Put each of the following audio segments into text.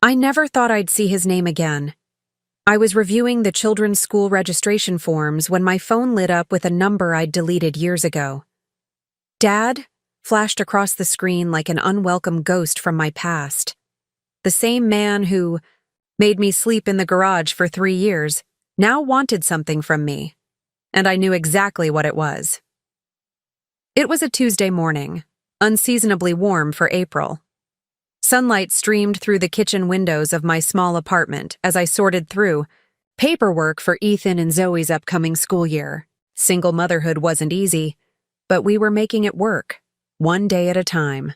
I never thought I'd see his name again. I was reviewing the children's school registration forms when my phone lit up with a number I'd deleted years ago. Dad flashed across the screen like an unwelcome ghost from my past. The same man who made me sleep in the garage for 3 years now wanted something from me, and I knew exactly what it was. It was a Tuesday morning, unseasonably warm for April. Sunlight streamed through the kitchen windows of my small apartment as I sorted through paperwork for Ethan and Zoe's upcoming school year. Single motherhood wasn't easy, but we were making it work, one day at a time.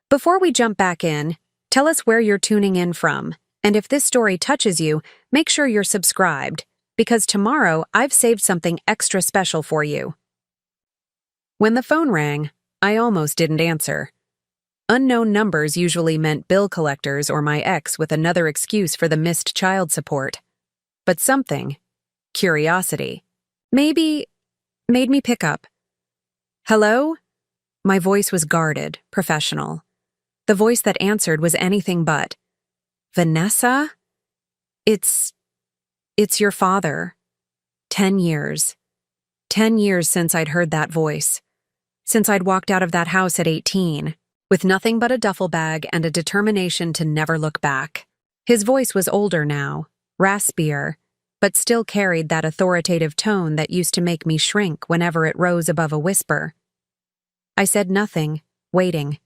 Before we jump back in, tell us where you're tuning in from, and if this story touches you, make sure you're subscribed, because tomorrow I've saved something extra special for you. When the phone rang, I almost didn't answer. Unknown numbers usually meant bill collectors or my ex with another excuse for the missed child support. But something, curiosity, maybe, made me pick up. Hello? My voice was guarded, professional. The voice that answered was anything but. Vanessa? It's your father. 10 years. 10 years since I'd heard that voice. Since I'd walked out of that house at 18. With nothing but a duffel bag and a determination to never look back. His voice was older now, raspier, but still carried that authoritative tone that used to make me shrink whenever it rose above a whisper. I said nothing, waiting.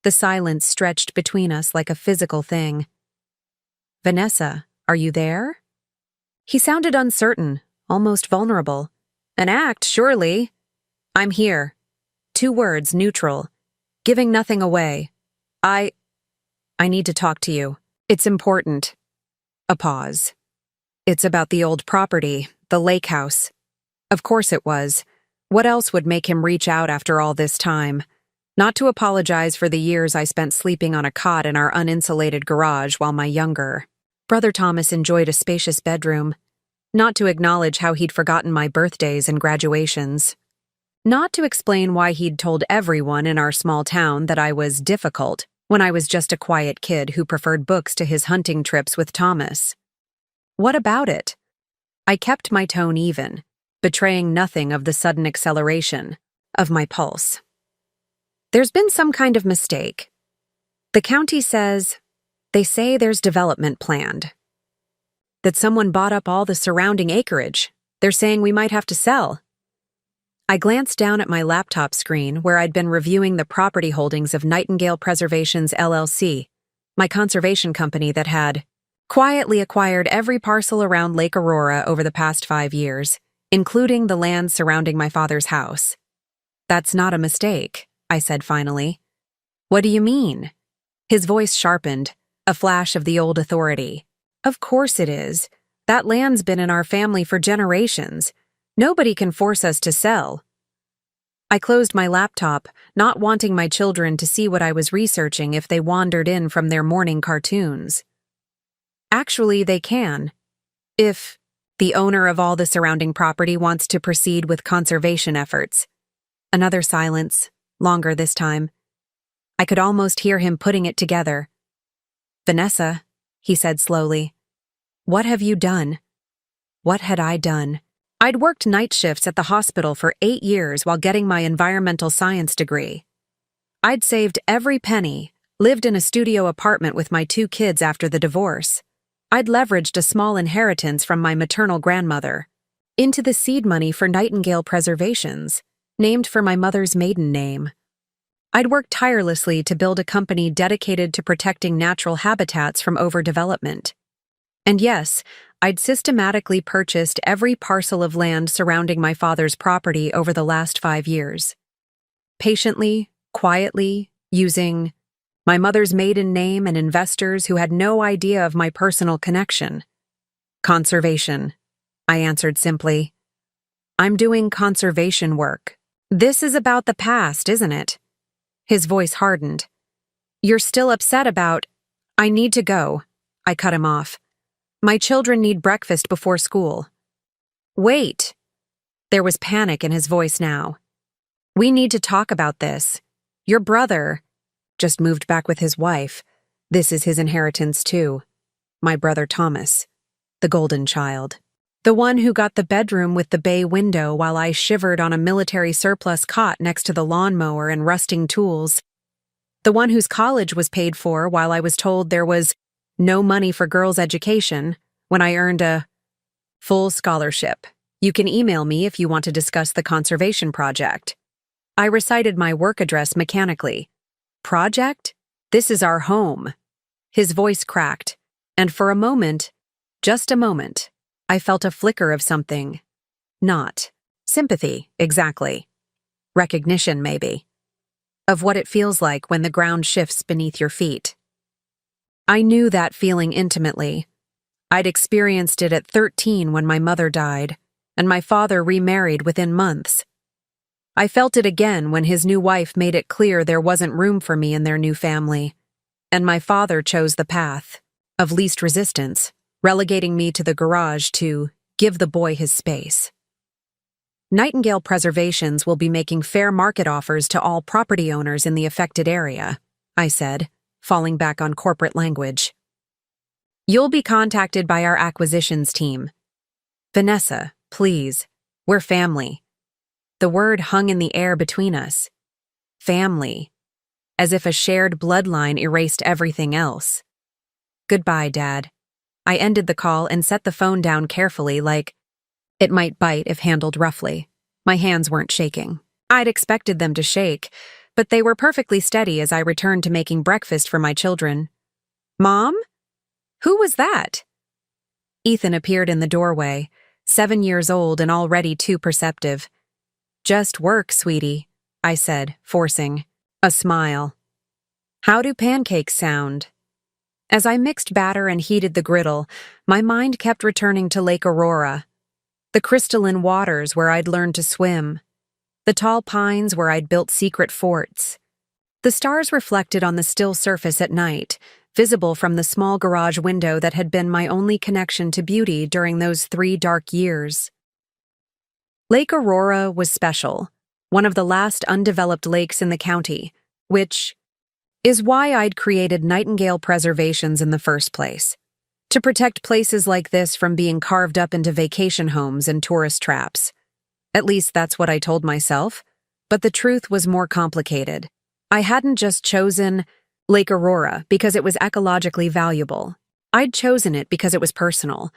The silence stretched between us like a physical thing. Vanessa, are you there? He sounded uncertain, almost vulnerable. An act, surely. I'm here. 2 words, neutral. Giving nothing away. I need to talk to you. It's important. A pause. It's about the old property, the lake house. Of course it was. What else would make him reach out after all this time? Not to apologize for the years I spent sleeping on a cot in our uninsulated garage while my younger brother Thomas enjoyed a spacious bedroom. Not to acknowledge how he'd forgotten my birthdays and graduations. Not to explain why he'd told everyone in our small town that I was difficult when I was just a quiet kid who preferred books to his hunting trips with Thomas. What about it? I kept my tone even, betraying nothing of the sudden acceleration of my pulse. There's been some kind of mistake. The county says, they say there's development planned. That someone bought up all the surrounding acreage. They're saying we might have to sell. I glanced down at my laptop screen where I'd been reviewing the property holdings of Nightingale Preservations LLC, my conservation company that had quietly acquired every parcel around Lake Aurora over the past 5 years, including the land surrounding my father's house. That's not a mistake, I said finally. What do you mean? His voice sharpened, a flash of the old authority. Of course it is. That land's been in our family for generations. Nobody can force us to sell. I closed my laptop, not wanting my children to see what I was researching if they wandered in from their morning cartoons. Actually, they can. If the owner of all the surrounding property wants to proceed with conservation efforts. Another silence, longer this time. I could almost hear him putting it together. Vanessa, he said slowly, what have you done? What had I done? I'd worked night shifts at the hospital for 8 years while getting my environmental science degree. I'd saved every penny, lived in a studio apartment with my 2 kids after the divorce. I'd leveraged a small inheritance from my maternal grandmother into the seed money for Nightingale Preservations, named for my mother's maiden name. I'd worked tirelessly to build a company dedicated to protecting natural habitats from overdevelopment. And yes, I'd systematically purchased every parcel of land surrounding my father's property over the last 5 years. Patiently, quietly, using my mother's maiden name and investors who had no idea of my personal connection. Conservation, I answered simply. I'm doing conservation work. This is about the past, isn't it? His voice hardened. You're still upset about... I need to go. I cut him off. My children need breakfast before school. Wait. There was panic in his voice now. We need to talk about this. Your brother just moved back with his wife. This is his inheritance too. My brother Thomas, the golden child. The one who got the bedroom with the bay window while I shivered on a military surplus cot next to the lawnmower and rusting tools. The one whose college was paid for while I was told there was no money for girls' education when I earned a full scholarship. You can email me if you want to discuss the conservation project. I recited my work address mechanically. Project? This is our home. His voice cracked, and for a moment, just a moment, I felt a flicker of something. Not sympathy, exactly. Recognition, maybe. Of what it feels like when the ground shifts beneath your feet. I knew that feeling intimately. I'd experienced it at 13 when my mother died, and my father remarried within months. I felt it again when his new wife made it clear there wasn't room for me in their new family, and my father chose the path of least resistance, relegating me to the garage to give the boy his space. Nightingale Preservations will be making fair market offers to all property owners in the affected area, I said, falling back on corporate language. You'll be contacted by our acquisitions team. Vanessa, please, we're family. The word hung in the air between us. Family. As if a shared bloodline erased everything else. Goodbye, Dad. I ended the call and set the phone down carefully, like it might bite if handled roughly. My hands weren't shaking. I'd expected them to shake, but they were perfectly steady as I returned to making breakfast for my children. Mom? Who was that? Ethan appeared in the doorway, 7 years old and already too perceptive. Just work, sweetie, I said, forcing a smile. How do pancakes sound? As I mixed batter and heated the griddle, my mind kept returning to Lake Aurora. The crystalline waters where I'd learned to swim. The tall pines where I'd built secret forts. The stars reflected on the still surface at night, visible from the small garage window that had been my only connection to beauty during those 3 dark years. Lake Aurora was special, one of the last undeveloped lakes in the county, which is why I'd created Nightingale Preservations in the first place. To protect places like this from being carved up into vacation homes and tourist traps. At least that's what I told myself, but the truth was more complicated. I hadn't just chosen Lake Aurora because it was ecologically valuable. I'd chosen it because it was personal,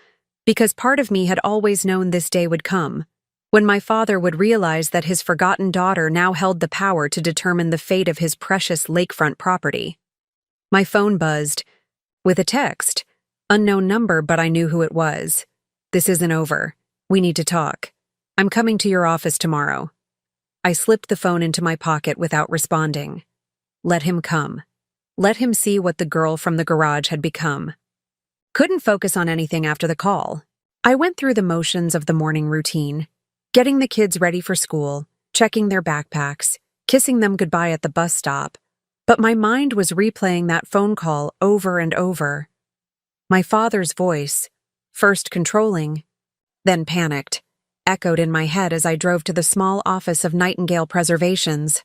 because part of me had always known this day would come, when my father would realize that his forgotten daughter now held the power to determine the fate of his precious lakefront property. My phone buzzed, with a text. Unknown number, but I knew who it was. This isn't over. We need to talk. I'm coming to your office tomorrow. I slipped the phone into my pocket without responding. Let him come. Let him see what the girl from the garage had become. Couldn't focus on anything after the call. I went through the motions of the morning routine, getting the kids ready for school, checking their backpacks, kissing them goodbye at the bus stop, but my mind was replaying that phone call over and over. My father's voice, first controlling, then panicked, echoed in my head as I drove to the small office of Nightingale Preservations.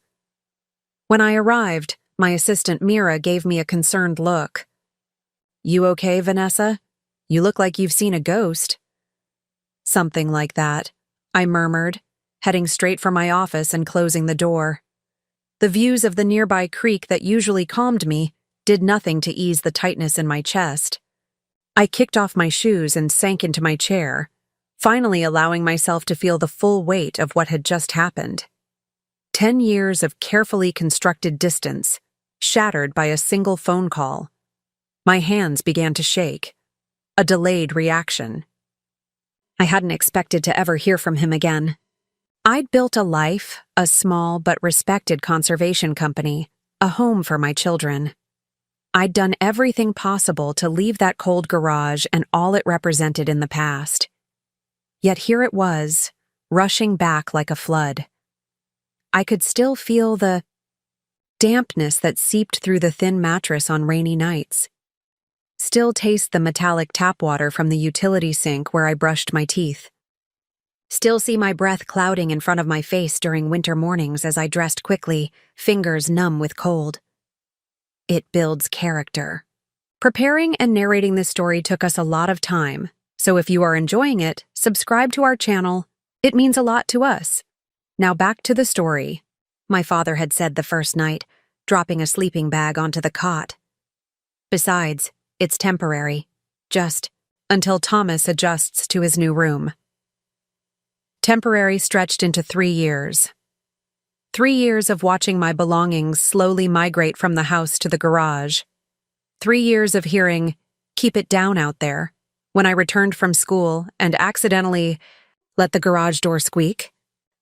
When I arrived, my assistant Mira gave me a concerned look. You okay, Vanessa? You look like you've seen a ghost. Something like that, I murmured, heading straight for my office and closing the door. The views of the nearby creek that usually calmed me did nothing to ease the tightness in my chest. I kicked off my shoes and sank into my chair, finally allowing myself to feel the full weight of what had just happened. 10 years of carefully constructed distance, shattered by a single phone call. My hands began to shake, a delayed reaction. I hadn't expected to ever hear from him again. I'd built a life, a small but respected conservation company, a home for my children. I'd done everything possible to leave that cold garage and all it represented in the past. Yet here it was, rushing back like a flood. I could still feel the dampness that seeped through the thin mattress on rainy nights. Still taste the metallic tap water from the utility sink where I brushed my teeth. Still see my breath clouding in front of my face during winter mornings as I dressed quickly, fingers numb with cold. It builds character, Preparing and narrating this story took us a lot of time, so if you are enjoying it, subscribe to our channel. It means a lot to us. Now back to the story. My father had said the first night, dropping a sleeping bag onto the cot. Besides, it's temporary. Just until Thomas adjusts to his new room. Temporary stretched into 3 years. 3 years of watching my belongings slowly migrate from the house to the garage. 3 years of hearing, "Keep it down out there," when I returned from school and accidentally let the garage door squeak.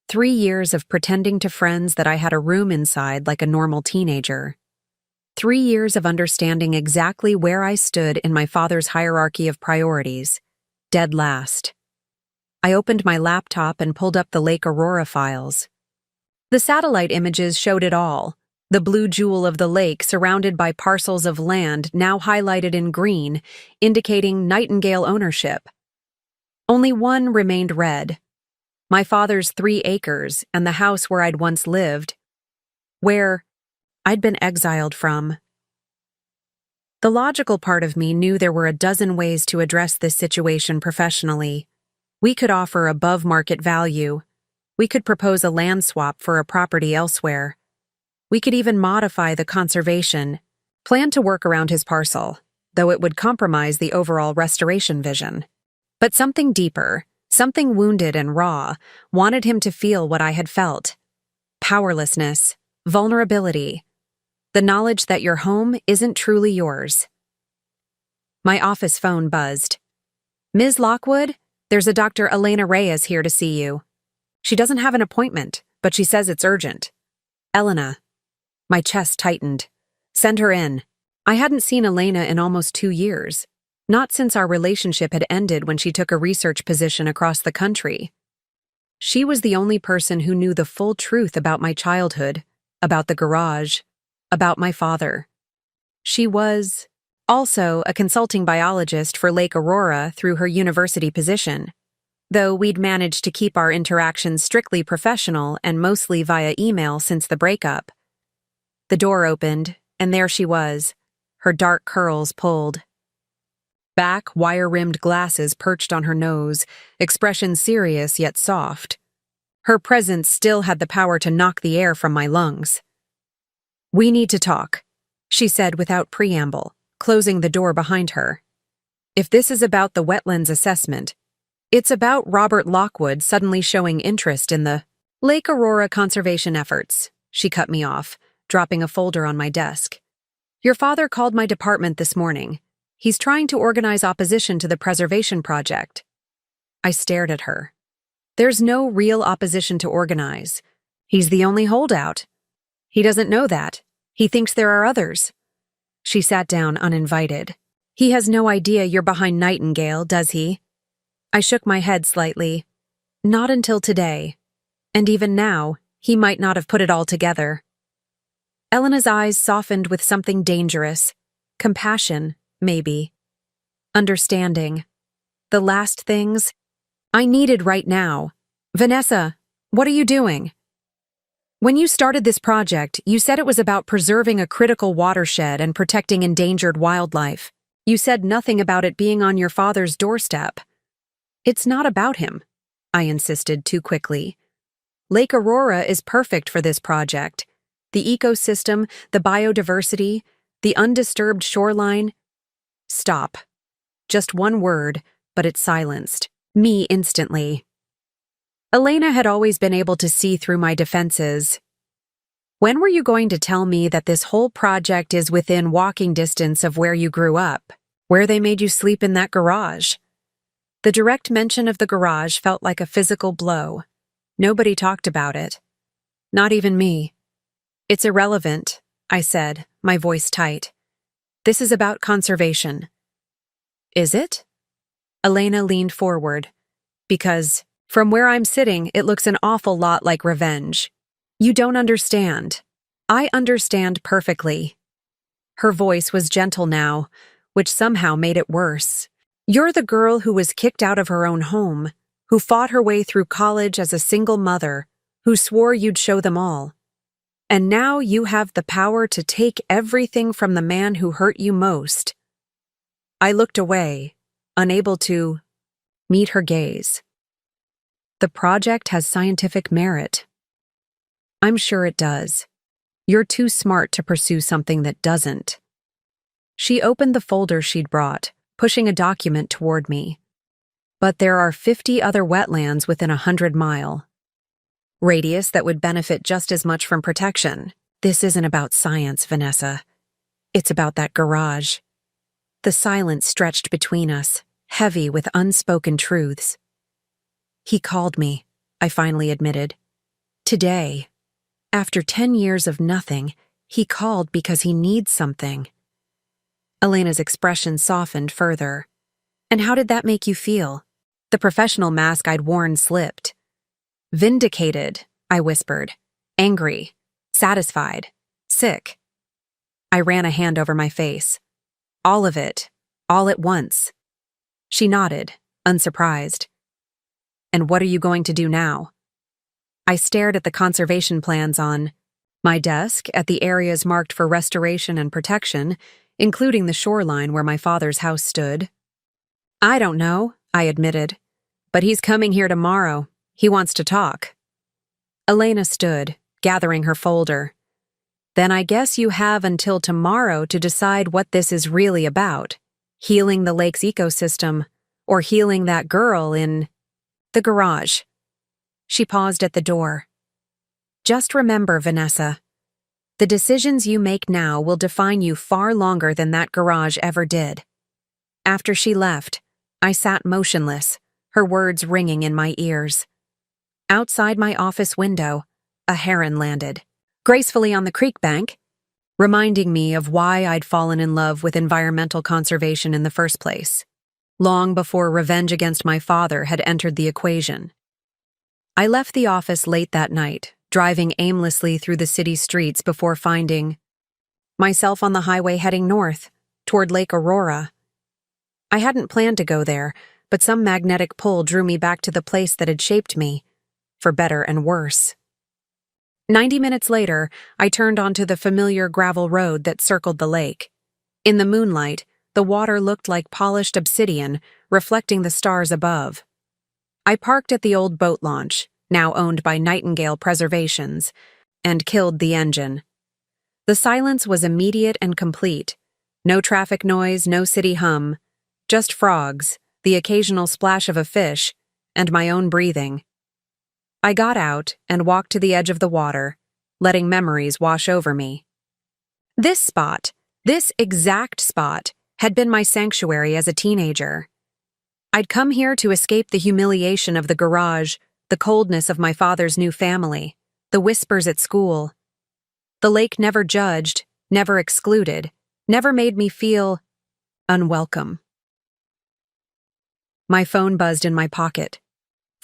3 years of pretending to friends that I had a room inside like a normal teenager. 3 years of understanding exactly where I stood in my father's hierarchy of priorities, dead last. I opened my laptop and pulled up the Lake Aurora files. The satellite images showed it all, the blue jewel of the lake surrounded by parcels of land now highlighted in green, indicating Nightingale ownership. Only one remained red. My father's 3 acres and the house where I'd once lived, where I'd been exiled from. The logical part of me knew there were a dozen ways to address this situation professionally. We could offer above-market value. We could propose a land swap for a property elsewhere. We could even modify the conservation plan to work around his parcel, though it would compromise the overall restoration vision. But something deeper, something wounded and raw, wanted him to feel what I had felt. Powerlessness, vulnerability, the knowledge that your home isn't truly yours. My office phone buzzed. "Ms. Lockwood, there's a Dr. Elena Reyes here to see you. She doesn't have an appointment, but she says it's urgent. Elena." My chest tightened. "Send her in." I hadn't seen Elena in almost 2 years, not since our relationship had ended when she took a research position across the country. She was the only person who knew the full truth about my childhood, about the garage, about my father. She was also a consulting biologist for Lake Aurora through her university position, though we'd managed to keep our interactions strictly professional and mostly via email since the breakup. The door opened, and there she was, her dark curls pulled. Back, wire-rimmed glasses perched on her nose, expression serious yet soft. Her presence still had the power to knock the air from my lungs. "We need to talk," she said without preamble, closing the door behind her. "If this is about the wetlands assessment, it's about Robert Lockwood suddenly showing interest in the Lake Aurora conservation efforts," she cut me off, dropping a folder on my desk. "Your father called my department this morning. He's trying to organize opposition to the preservation project." I stared at her. "There's no real opposition to organize. He's the only holdout. He doesn't know that. He thinks there are others." She sat down uninvited. "He has no idea you're behind Nightingale, does he?" I shook my head slightly. "Not until today. And even now, he might not have put it all together." Elena's eyes softened with something dangerous. Compassion, maybe. Understanding. The last things I needed right now. "Vanessa, what are you doing?" "When you started this project, you said it was about preserving a critical watershed and protecting endangered wildlife. You said nothing about it being on your father's doorstep." "It's not about him," I insisted too quickly. "Lake Aurora is perfect for this project. The ecosystem, the biodiversity, the undisturbed shoreline." Stop. Just one word, but it silenced me instantly. Elena had always been able to see through my defenses. "When were you going to tell me that this whole project is within walking distance of where you grew up, where they made you sleep in that garage?" The direct mention of the garage felt like a physical blow. Nobody talked about it. Not even me. "It's irrelevant," I said, my voice tight. "This is about conservation." "Is it?" Elena leaned forward. "Because from where I'm sitting, it looks an awful lot like revenge. You don't understand. I understand perfectly." Her voice was gentle now, which somehow made it worse. "You're the girl who was kicked out of her own home, who fought her way through college as a single mother, who swore you'd show them all. And now you have the power to take everything from the man who hurt you most, I looked away, unable to meet her gaze. The project has scientific merit. I'm sure it does. You're too smart to pursue something that doesn't. She opened the folder she'd brought, pushing a document toward me. But there are 50 other wetlands within a 100-mile radius that would benefit just as much from protection. This isn't about science, Vanessa. It's about that garage. The silence stretched between us, heavy with unspoken truths. He called me, I finally admitted. Today, after 10 years of nothing, he called because he needs something. Elena's expression softened further. And how did that make you feel? The professional mask I'd worn slipped. Vindicated, I whispered. Angry, satisfied, sick. I ran a hand over my face. All of it, all at once. She nodded, unsurprised. And what are you going to do now? I stared at the conservation plans on my desk, at the areas marked for restoration and protection, including the shoreline where my father's house stood. I don't know, I admitted. But he's coming here tomorrow. He wants to talk. Elena stood, gathering her folder. Then I guess you have until tomorrow to decide what this is really about. Healing the lake's ecosystem, or healing that girl in the garage. She paused at the door. Just remember, Vanessa, the decisions you make now will define you far longer than that garage ever did. After she left, I sat motionless, her words ringing in my ears. Outside my office window, a heron landed, gracefully on the creek bank, reminding me of why I'd fallen in love with environmental conservation in the first place, long before revenge against my father had entered the equation. I left the office late that night, driving aimlessly through the city streets before finding myself on the highway heading north, toward Lake Aurora. I hadn't planned to go there, but some magnetic pull drew me back to the place that had shaped me, for better and worse. 90 minutes later, I turned onto the familiar gravel road that circled the lake. In the moonlight, the water looked like polished obsidian, reflecting the stars above. I parked at the old boat launch, now owned by Nightingale Preservations, and killed the engine. The silence was immediate and complete. No traffic noise, no city hum, just frogs, the occasional splash of a fish, and my own breathing. I got out and walked to the edge of the water, letting memories wash over me. This spot, this exact spot, had been my sanctuary as a teenager. I'd come here to escape the humiliation of the garage, the coldness of my father's new family, the whispers at school. The lake never judged, never excluded, never made me feel unwelcome. My phone buzzed in my pocket.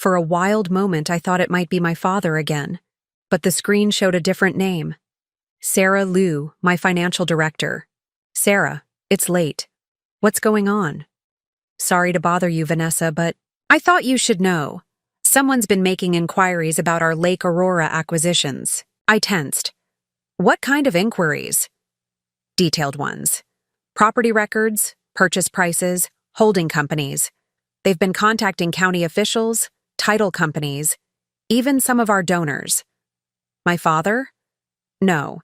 For a wild moment, I thought it might be my father again, but the screen showed a different name. Sarah Liu, my financial director. Sarah, it's late. What's going on? Sorry to bother you, Vanessa, but I thought you should know. Someone's been making inquiries about our Lake Aurora acquisitions. I tensed. What kind of inquiries? Detailed ones. Property records, purchase prices, holding companies. They've been contacting county officials, title companies, even some of our donors. My father? No.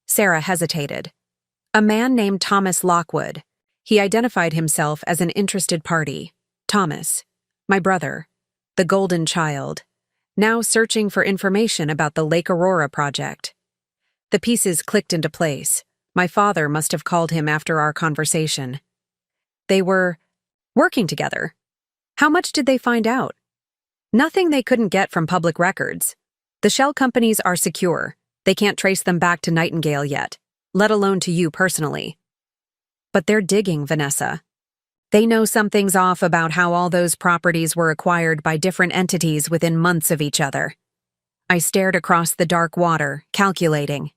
Sarah hesitated. A man named Thomas Lockwood. He identified himself as an interested party. Thomas, my brother, the golden child, now searching for information about the Lake Aurora project. The pieces clicked into place. My father must have called him after our conversation. They were working together. How much did they find out? Nothing they couldn't get from public records. The shell companies are secure. They can't trace them back to Nightingale yet, let alone to you personally. But they're digging, Vanessa. They know something's off about how all those properties were acquired by different entities within months of each other. I stared across the dark water, calculating.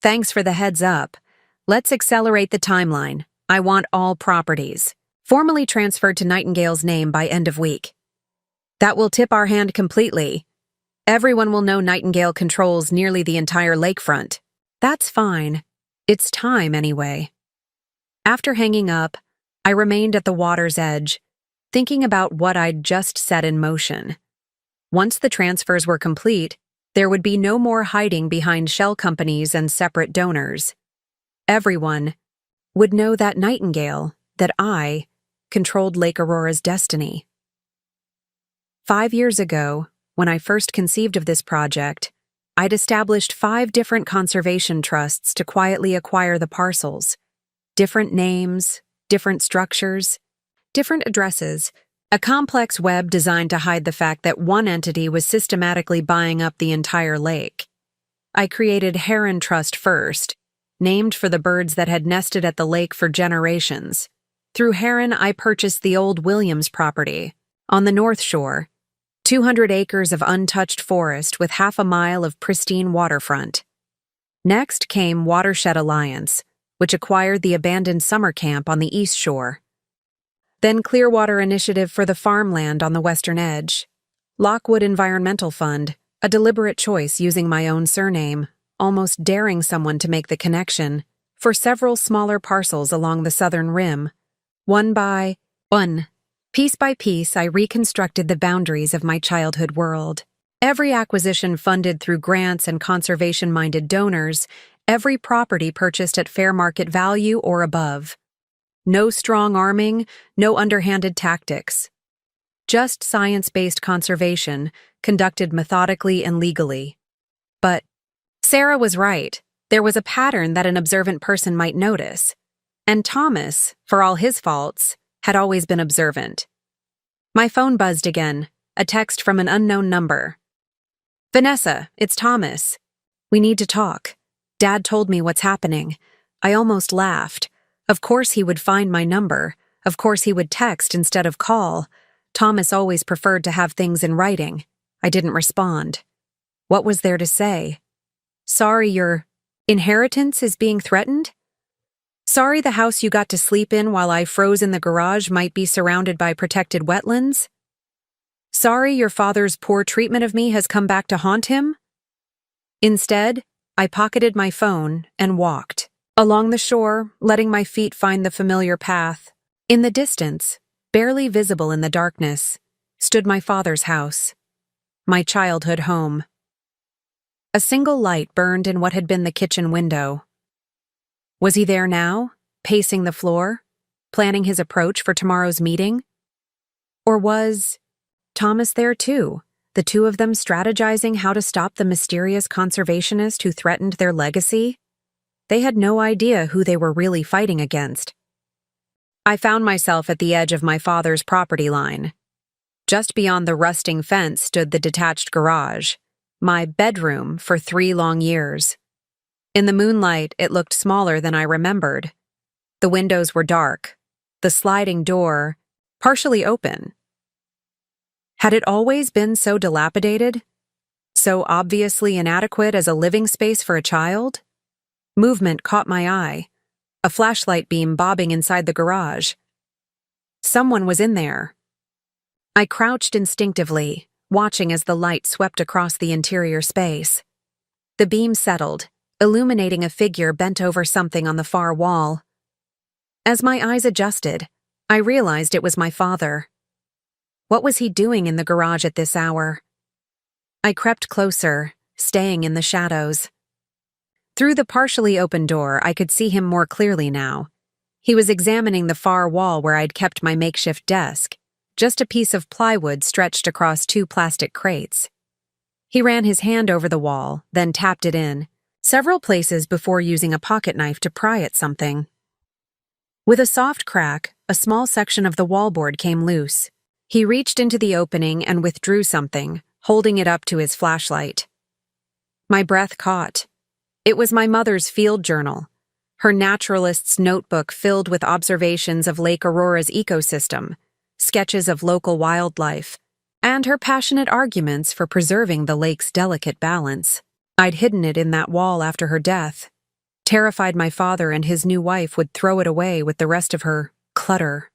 Thanks for the heads up. Let's accelerate the timeline. I want all properties formally transferred to Nightingale's name by end of week. That will tip our hand completely. Everyone will know Nightingale controls nearly the entire lakefront. That's fine. It's time anyway. After hanging up, I remained at the water's edge, thinking about what I'd just set in motion. Once the transfers were complete, there would be no more hiding behind shell companies and separate donors. Everyone would know that Nightingale, that I, controlled Lake Aurora's destiny. 5 years ago, when I first conceived of this project, I'd established 5 different conservation trusts to quietly acquire the parcels. Different names, different structures, different addresses, a complex web designed to hide the fact that one entity was systematically buying up the entire lake. I created Heron Trust first, named for the birds that had nested at the lake for generations. Through Heron, I purchased the old Williams property, on the North Shore, 200 acres of untouched forest with half a mile of pristine waterfront. Next came Watershed Alliance, which acquired the abandoned summer camp on the East Shore. Then Clearwater Initiative for the farmland on the western edge. Lockwood Environmental Fund, a deliberate choice using my own surname, almost daring someone to make the connection, for several smaller parcels along the southern rim. One by one. Piece by piece, I reconstructed the boundaries of my childhood world. Every acquisition funded through grants and conservation-minded donors, every property purchased at fair market value or above. No strong arming, no underhanded tactics. Just science-based conservation, conducted methodically and legally. But Sarah was right. There was a pattern that an observant person might notice. And Thomas, for all his faults, had always been observant. My phone buzzed again, a text from an unknown number. "Vanessa, it's Thomas. We need to talk. Dad told me what's happening." I almost laughed. Of course he would find my number. Of course he would text instead of call. Thomas always preferred to have things in writing. I didn't respond. What was there to say? "Sorry, your inheritance is being threatened? Sorry the house you got to sleep in while I froze in the garage might be surrounded by protected wetlands? Sorry your father's poor treatment of me has come back to haunt him?" Instead, I pocketed my phone and walked along the shore, letting my feet find the familiar path. In the distance, barely visible in the darkness, stood my father's house, my childhood home. A single light burned in what had been the kitchen window. Was he there now, pacing the floor, planning his approach for tomorrow's meeting? Or was Thomas there too, the two of them strategizing how to stop the mysterious conservationist who threatened their legacy? They had no idea who they were really fighting against. I found myself at the edge of my father's property line. Just beyond the rusting fence stood the detached garage, my bedroom for 3 long years. In the moonlight, it looked smaller than I remembered. The windows were dark, the sliding door partially open. Had it always been so dilapidated? So obviously inadequate as a living space for a child? Movement caught my eye, a flashlight beam bobbing inside the garage. Someone was in there. I crouched instinctively, watching as the light swept across the interior space. The beam settled, illuminating a figure bent over something on the far wall. As my eyes adjusted, I realized it was my father. What was he doing in the garage at this hour? I crept closer, staying in the shadows. Through the partially open door, I could see him more clearly now. He was examining the far wall where I'd kept my makeshift desk, just a piece of plywood stretched across 2 plastic crates. He ran his hand over the wall, then tapped it in, several places before using a pocket knife to pry at something. With a soft crack, a small section of the wallboard came loose. He reached into the opening and withdrew something, holding it up to his flashlight. My breath caught. It was my mother's field journal, her naturalist's notebook filled with observations of Lake Aurora's ecosystem, sketches of local wildlife, and her passionate arguments for preserving the lake's delicate balance. I'd hidden it in that wall after her death, terrified my father and his new wife would throw it away with the rest of her clutter.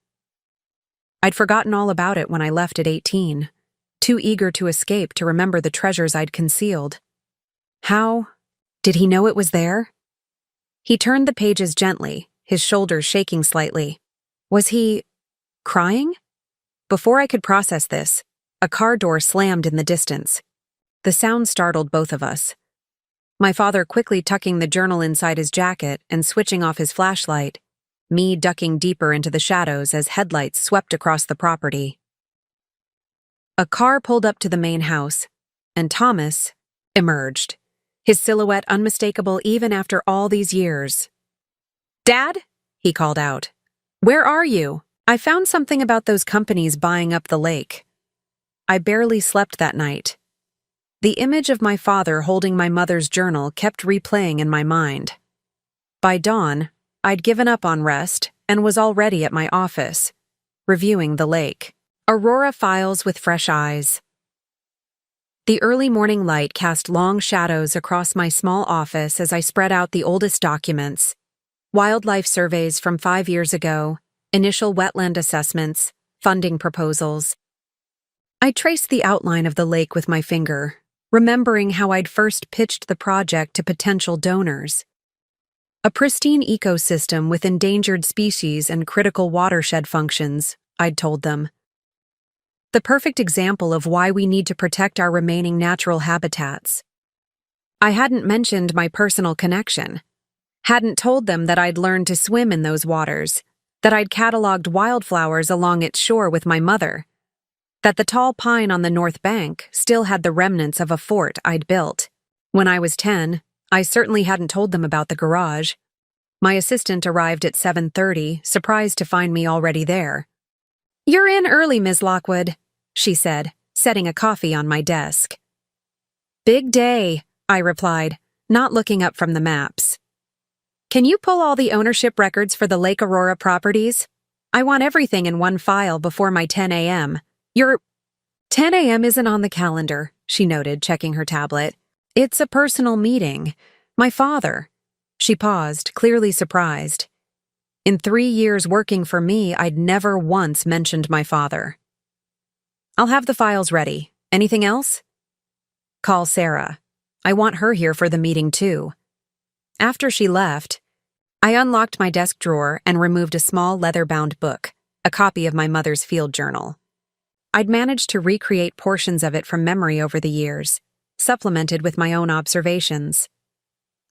I'd forgotten all about it when I left at 18, too eager to escape to remember the treasures I'd concealed. How did he know it was there? He turned the pages gently, his shoulders shaking slightly. Was he crying? Before I could process this, a car door slammed in the distance. The sound startled both of us. My father quickly tucking the journal inside his jacket and switching off his flashlight, me ducking deeper into the shadows as headlights swept across the property. A car pulled up to the main house, and Thomas emerged, his silhouette unmistakable even after all these years. "Dad?" he called out. "Where are you? I found something about those companies buying up the lake." I barely slept that night. The image of my father holding my mother's journal kept replaying in my mind. By dawn, I'd given up on rest and was already at my office, reviewing the lake. Aurora files with fresh eyes. The early morning light cast long shadows across my small office as I spread out the oldest documents: wildlife surveys from 5 years ago, initial wetland assessments, funding proposals. I traced the outline of the lake with my finger, remembering how I'd first pitched the project to potential donors. A pristine ecosystem with endangered species and critical watershed functions, I'd told them. The perfect example of why we need to protect our remaining natural habitats. I hadn't mentioned my personal connection. Hadn't told them that I'd learned to swim in those waters, that I'd cataloged wildflowers along its shore with my mother, that the tall pine on the north bank still had the remnants of a fort I'd built. When I was 10, I certainly hadn't told them about the garage. My assistant arrived at 7:30, surprised to find me already there. "You're in early, Ms. Lockwood," she said, setting a coffee on my desk. "Big day," I replied, not looking up from the maps. "Can you pull all the ownership records for the Lake Aurora properties? I want everything in one file before my 10 a.m. Your 10 a.m. isn't on the calendar," she noted, checking her tablet. "It's a personal meeting. My father." She paused, clearly surprised. In 3 years working for me, I'd never once mentioned my father. "I'll have the files ready. Anything else?" "Call Sarah. I want her here for the meeting too." After she left, I unlocked my desk drawer and removed a small leather-bound book, a copy of my mother's field journal. I'd managed to recreate portions of it from memory over the years, supplemented with my own observations.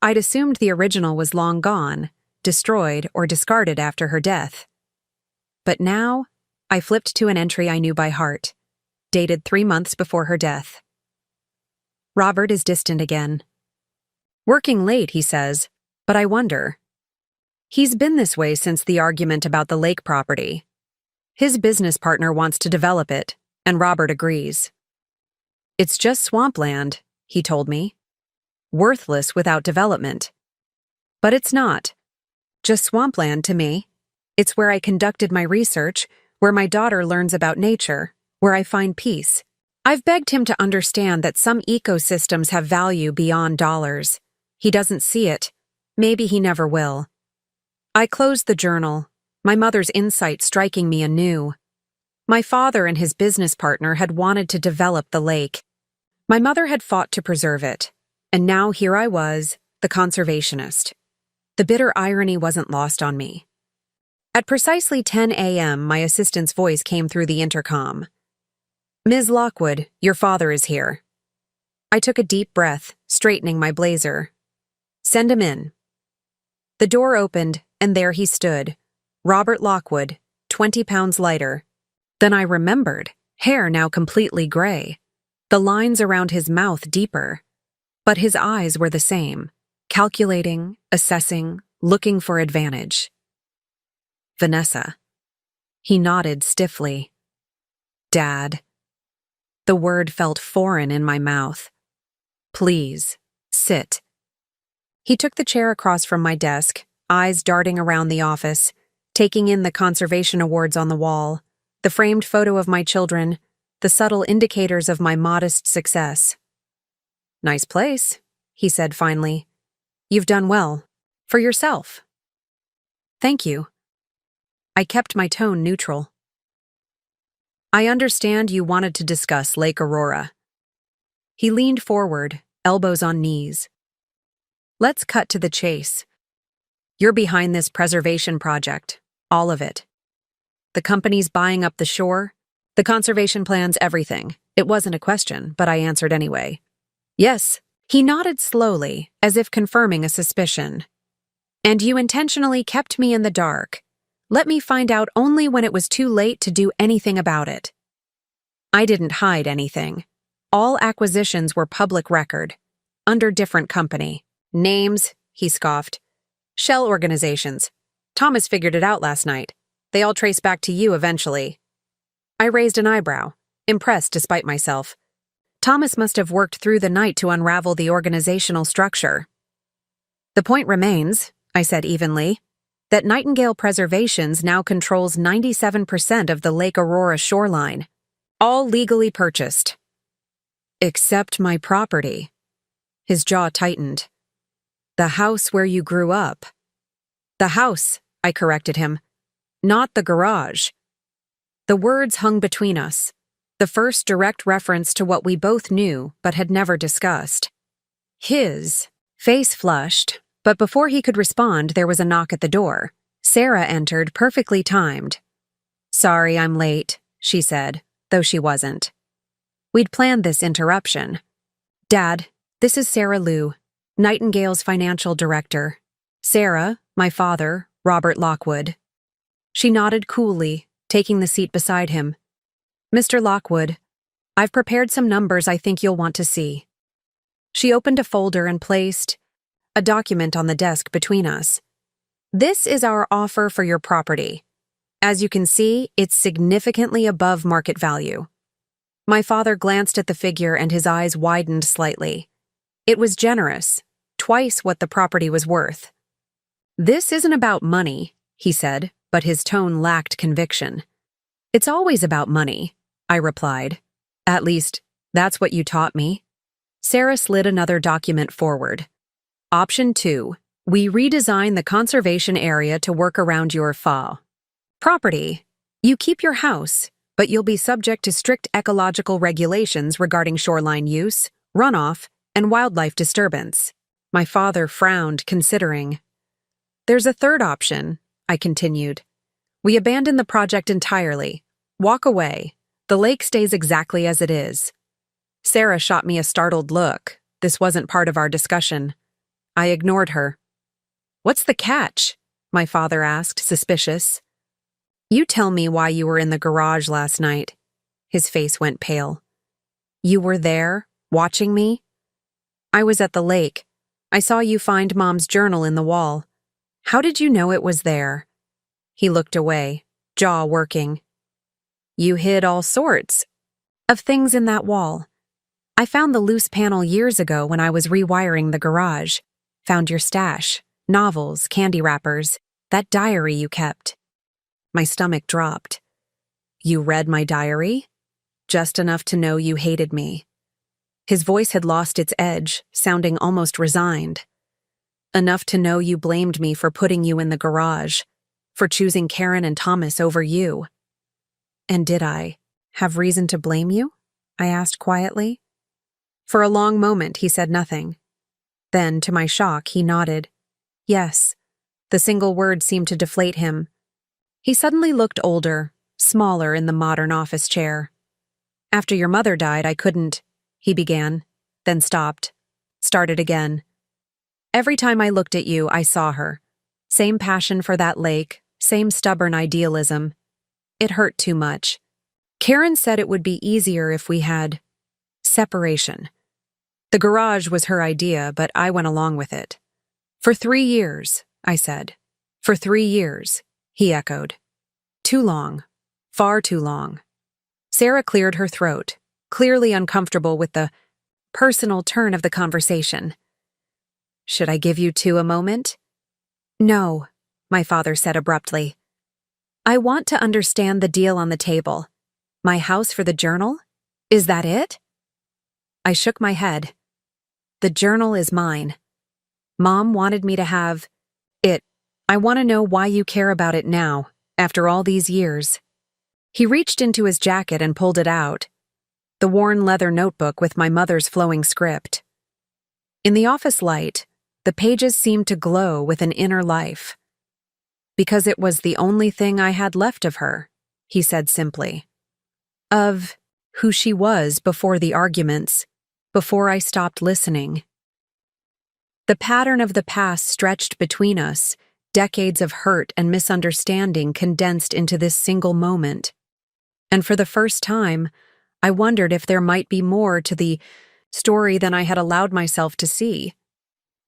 I'd assumed the original was long gone, destroyed or discarded after her death. But now, I flipped to an entry I knew by heart, dated 3 months before her death. "Robert is distant again. Working late, he says, but I wonder. He's been this way since the argument about the lake property. His business partner wants to develop it, and Robert agrees. It's just swampland, he told me. Worthless without development. But it's not. Just swampland to me. It's where I conducted my research, where my daughter learns about nature, where I find peace. I've begged him to understand that some ecosystems have value beyond dollars. He doesn't see it. Maybe he never will." I closed the journal, my mother's insight striking me anew. My father and his business partner had wanted to develop the lake. My mother had fought to preserve it, and now here I was, the conservationist. The bitter irony wasn't lost on me. At precisely 10 a.m., my assistant's voice came through the intercom. "Ms. Lockwood, your father is here." I took a deep breath, straightening my blazer. "Send him in." The door opened, and there he stood, Robert Lockwood, 20 pounds lighter. Then I remembered, hair now completely gray, the lines around his mouth deeper. But his eyes were the same, calculating, assessing, looking for advantage. "Vanessa." He nodded stiffly. "Dad." The word felt foreign in my mouth. "Please, sit." He took the chair across from my desk, eyes darting around the office, taking in the conservation awards on the wall, the framed photo of my children, the subtle indicators of my modest success. "Nice place," he said finally. "You've done well. For yourself." "Thank you." I kept my tone neutral. "I understand you wanted to discuss Lake Aurora." He leaned forward, elbows on knees. "Let's cut to the chase. You're behind this preservation project, all of it. The company's buying up the shore? The conservation plan's everything. It wasn't a question, but I answered anyway. Yes. He nodded slowly, as if confirming a suspicion. And you intentionally kept me in the dark. Let me find out only when it was too late to do anything about it. I didn't hide anything. All acquisitions were public record, under different company. Names, he scoffed. Shell organizations. Thomas figured it out last night. They all trace back to you eventually. I raised an eyebrow, impressed despite myself. Thomas must have worked through the night to unravel the organizational structure. The point remains, I said evenly, that Nightingale Preservations now controls 97% of the Lake Aurora shoreline, all legally purchased. Except my property. His jaw tightened. The house where you grew up. The house, I corrected him, not the garage. The words hung between us, the first direct reference to what we both knew but had never discussed. His face flushed, but before he could respond, there was a knock at the door. Sarah entered, perfectly timed. Sorry, I'm late, she said, though she wasn't. We'd planned this interruption. Dad, this is Sarah Liu, Nightingale's financial director. Sarah, my father, Robert Lockwood. She nodded coolly, taking the seat beside him. Mr. Lockwood, I've prepared some numbers I think you'll want to see. She opened a folder and placed a document on the desk between us. This is our offer for your property. As you can see, it's significantly above market value. My father glanced at the figure and his eyes widened slightly. It was generous, twice what the property was worth. This isn't about money, he said, but his tone lacked conviction. It's always about money, I replied. At least, that's what you taught me. Sarah slid another document forward. Option 2. We redesign the conservation area to work around your property. You keep your house, but you'll be subject to strict ecological regulations regarding shoreline use, runoff, and wildlife disturbance. My father frowned, considering. There's a third option, I continued. We abandon the project entirely. Walk away. The lake stays exactly as it is. Sarah shot me a startled look. This wasn't part of our discussion. I ignored her. What's the catch? My father asked, suspicious. You tell me why you were in the garage last night. His face went pale. You were there, watching me? I was at the lake. I saw you find Mom's journal in the wall. How did you know it was there? He looked away, jaw working. You hid all sorts of things in that wall. I found the loose panel years ago when I was rewiring the garage. Found your stash, novels, candy wrappers, that diary you kept. My stomach dropped. You read my diary? Just enough to know you hated me. His voice had lost its edge, sounding almost resigned. Enough to know you blamed me for putting you in the garage, for choosing Karen and Thomas over you. And did I have reason to blame you? I asked quietly. For a long moment, he said nothing. Then, to my shock, he nodded. Yes. The single word seemed to deflate him. He suddenly looked older, smaller in the modern office chair. After your mother died, I couldn't, he began, then stopped, started again. Every time I looked at you, I saw her. Same passion for that lake, same stubborn idealism. It hurt too much. Karen said it would be easier if we had separation. The garage was her idea, but I went along with it. For 3 years, I said. For 3 years, he echoed. Too long. Far too long. Sarah cleared her throat, clearly uncomfortable with the personal turn of the conversation. Should I give you two a moment? No, my father said abruptly. I want to understand the deal on the table. My house for the journal? Is that it? I shook my head. The journal is mine. Mom wanted me to have it. I want to know why you care about it now, after all these years. He reached into his jacket and pulled it out. The worn leather notebook with my mother's flowing script. In the office light, the pages seemed to glow with an inner life. Because it was the only thing I had left of her. he said simply. Of who she was before the arguments, before I stopped listening. The pattern of the past stretched between us, decades of hurt and misunderstanding condensed into this single moment. And for the first time, I wondered if there might be more to the story than I had allowed myself to see.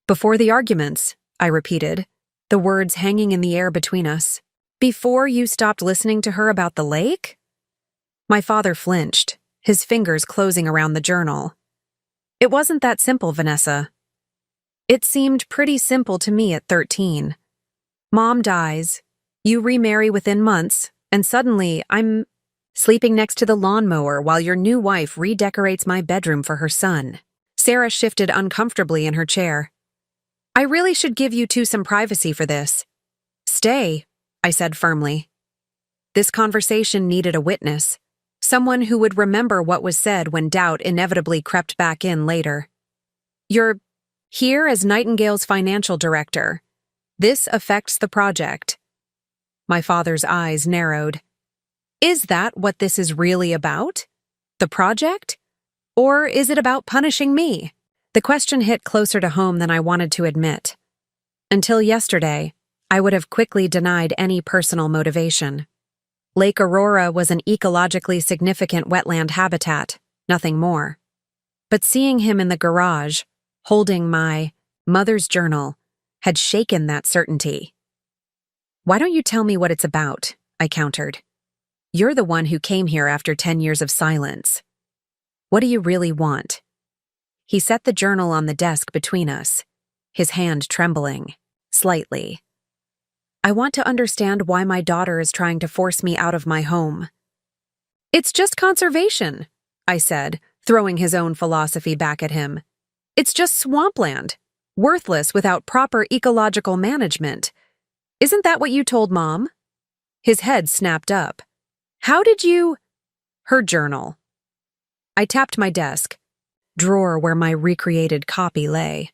Before the arguments, I repeated, the words hanging in the air between us. Before you stopped listening to her about the lake? My father flinched, his fingers closing around the journal. It wasn't that simple, Vanessa. It seemed pretty simple to me at 13. Mom dies, you remarry within months, and suddenly I'm sleeping next to the lawnmower while your new wife redecorates my bedroom for her son. Sarah shifted uncomfortably in her chair. I really should give you two some privacy for this. Stay, I said firmly. This conversation needed a witness, someone who would remember what was said when doubt inevitably crept back in later. You're here as Nightingale's financial director. This affects the project. My father's eyes narrowed. Is that what this is really about? The project? Or is it about punishing me? The question hit closer to home than I wanted to admit. Until yesterday, I would have quickly denied any personal motivation. Lake Aurora was an ecologically significant wetland habitat, nothing more. But seeing him in the garage, holding my mother's journal, had shaken that certainty. Why don't you tell me what it's about? I countered. You're the one who came here after 10 years of silence. What do you really want? He set the journal on the desk between us, his hand trembling, slightly. I want to understand why my daughter is trying to force me out of my home. It's just conservation, I said, throwing his own philosophy back at him. It's just swampland, worthless without proper ecological management. Isn't that what you told Mom? His head snapped up. How did you— Her journal. I tapped my desk, drawer where my recreated copy lay.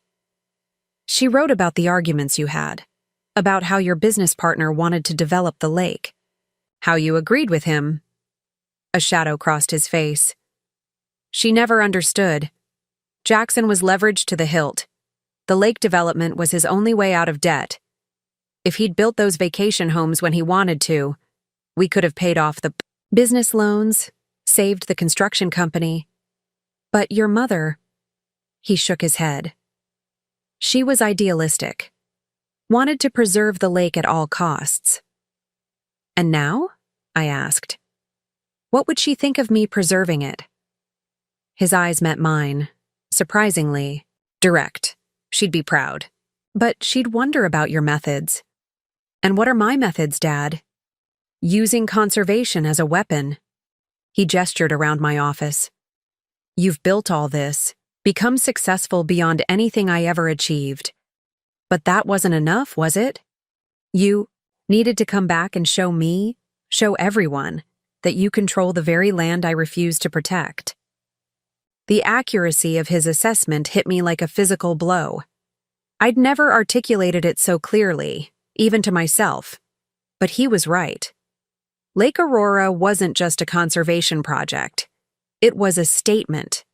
She wrote about the arguments you had, about how your business partner wanted to develop the lake, how you agreed with him. A shadow crossed his face. She never understood. Jackson was leveraged to the hilt. The lake development was his only way out of debt. If he'd built those vacation homes when he wanted to, we could have paid off the business loans, saved the construction company. But your mother— He shook his head. She was idealistic, wanted to preserve the lake at all costs. And now? I asked. What would she think of me preserving it? His eyes met mine, surprisingly direct. She'd be proud. But she'd wonder about your methods. And what are my methods, Dad? Using conservation as a weapon. He gestured around my office. You've built all this, become successful beyond anything I ever achieved. But that wasn't enough, was it? You needed to come back and show me, show everyone, that you control the very land I refuse to protect. The accuracy of his assessment hit me like a physical blow. I'd never articulated it so clearly, even to myself. But he was right. Lake Aurora wasn't just a conservation project. It was a statement,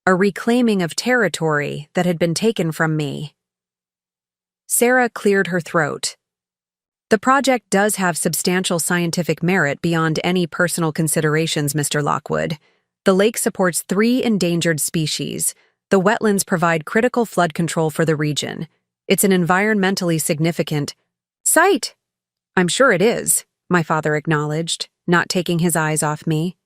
a reclaiming of territory that had been taken from me. Sarah cleared her throat. The project does have substantial scientific merit beyond any personal considerations, Mr. Lockwood. The lake supports 3 endangered species. The wetlands provide critical flood control for the region. It's an environmentally significant site. I'm sure it is, my father acknowledged, not taking his eyes off me.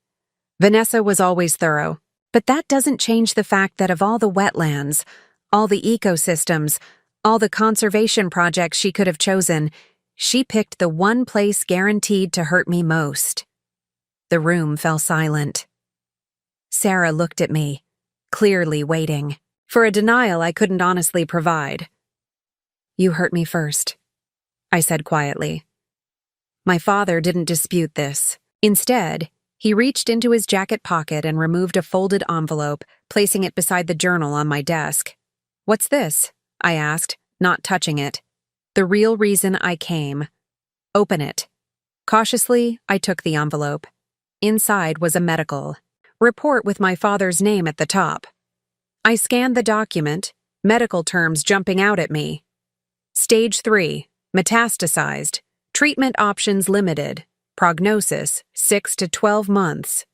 Vanessa was always thorough, but that doesn't change the fact that of all the wetlands, all the ecosystems, all the conservation projects she could have chosen, she picked the one place guaranteed to hurt me most. The room fell silent. Sarah looked at me, clearly waiting, for a denial I couldn't honestly provide. You hurt me first, I said quietly. My father didn't dispute this. Instead, he reached into his jacket pocket and removed a folded envelope, placing it beside the journal on my desk. What's this? I asked, not touching it. The real reason I came. Open it. Cautiously, I took the envelope. Inside was a medical report with my father's name at the top. I scanned the document, medical terms jumping out at me. Stage 3, metastasized, treatment options limited, prognosis 6 to 12 months.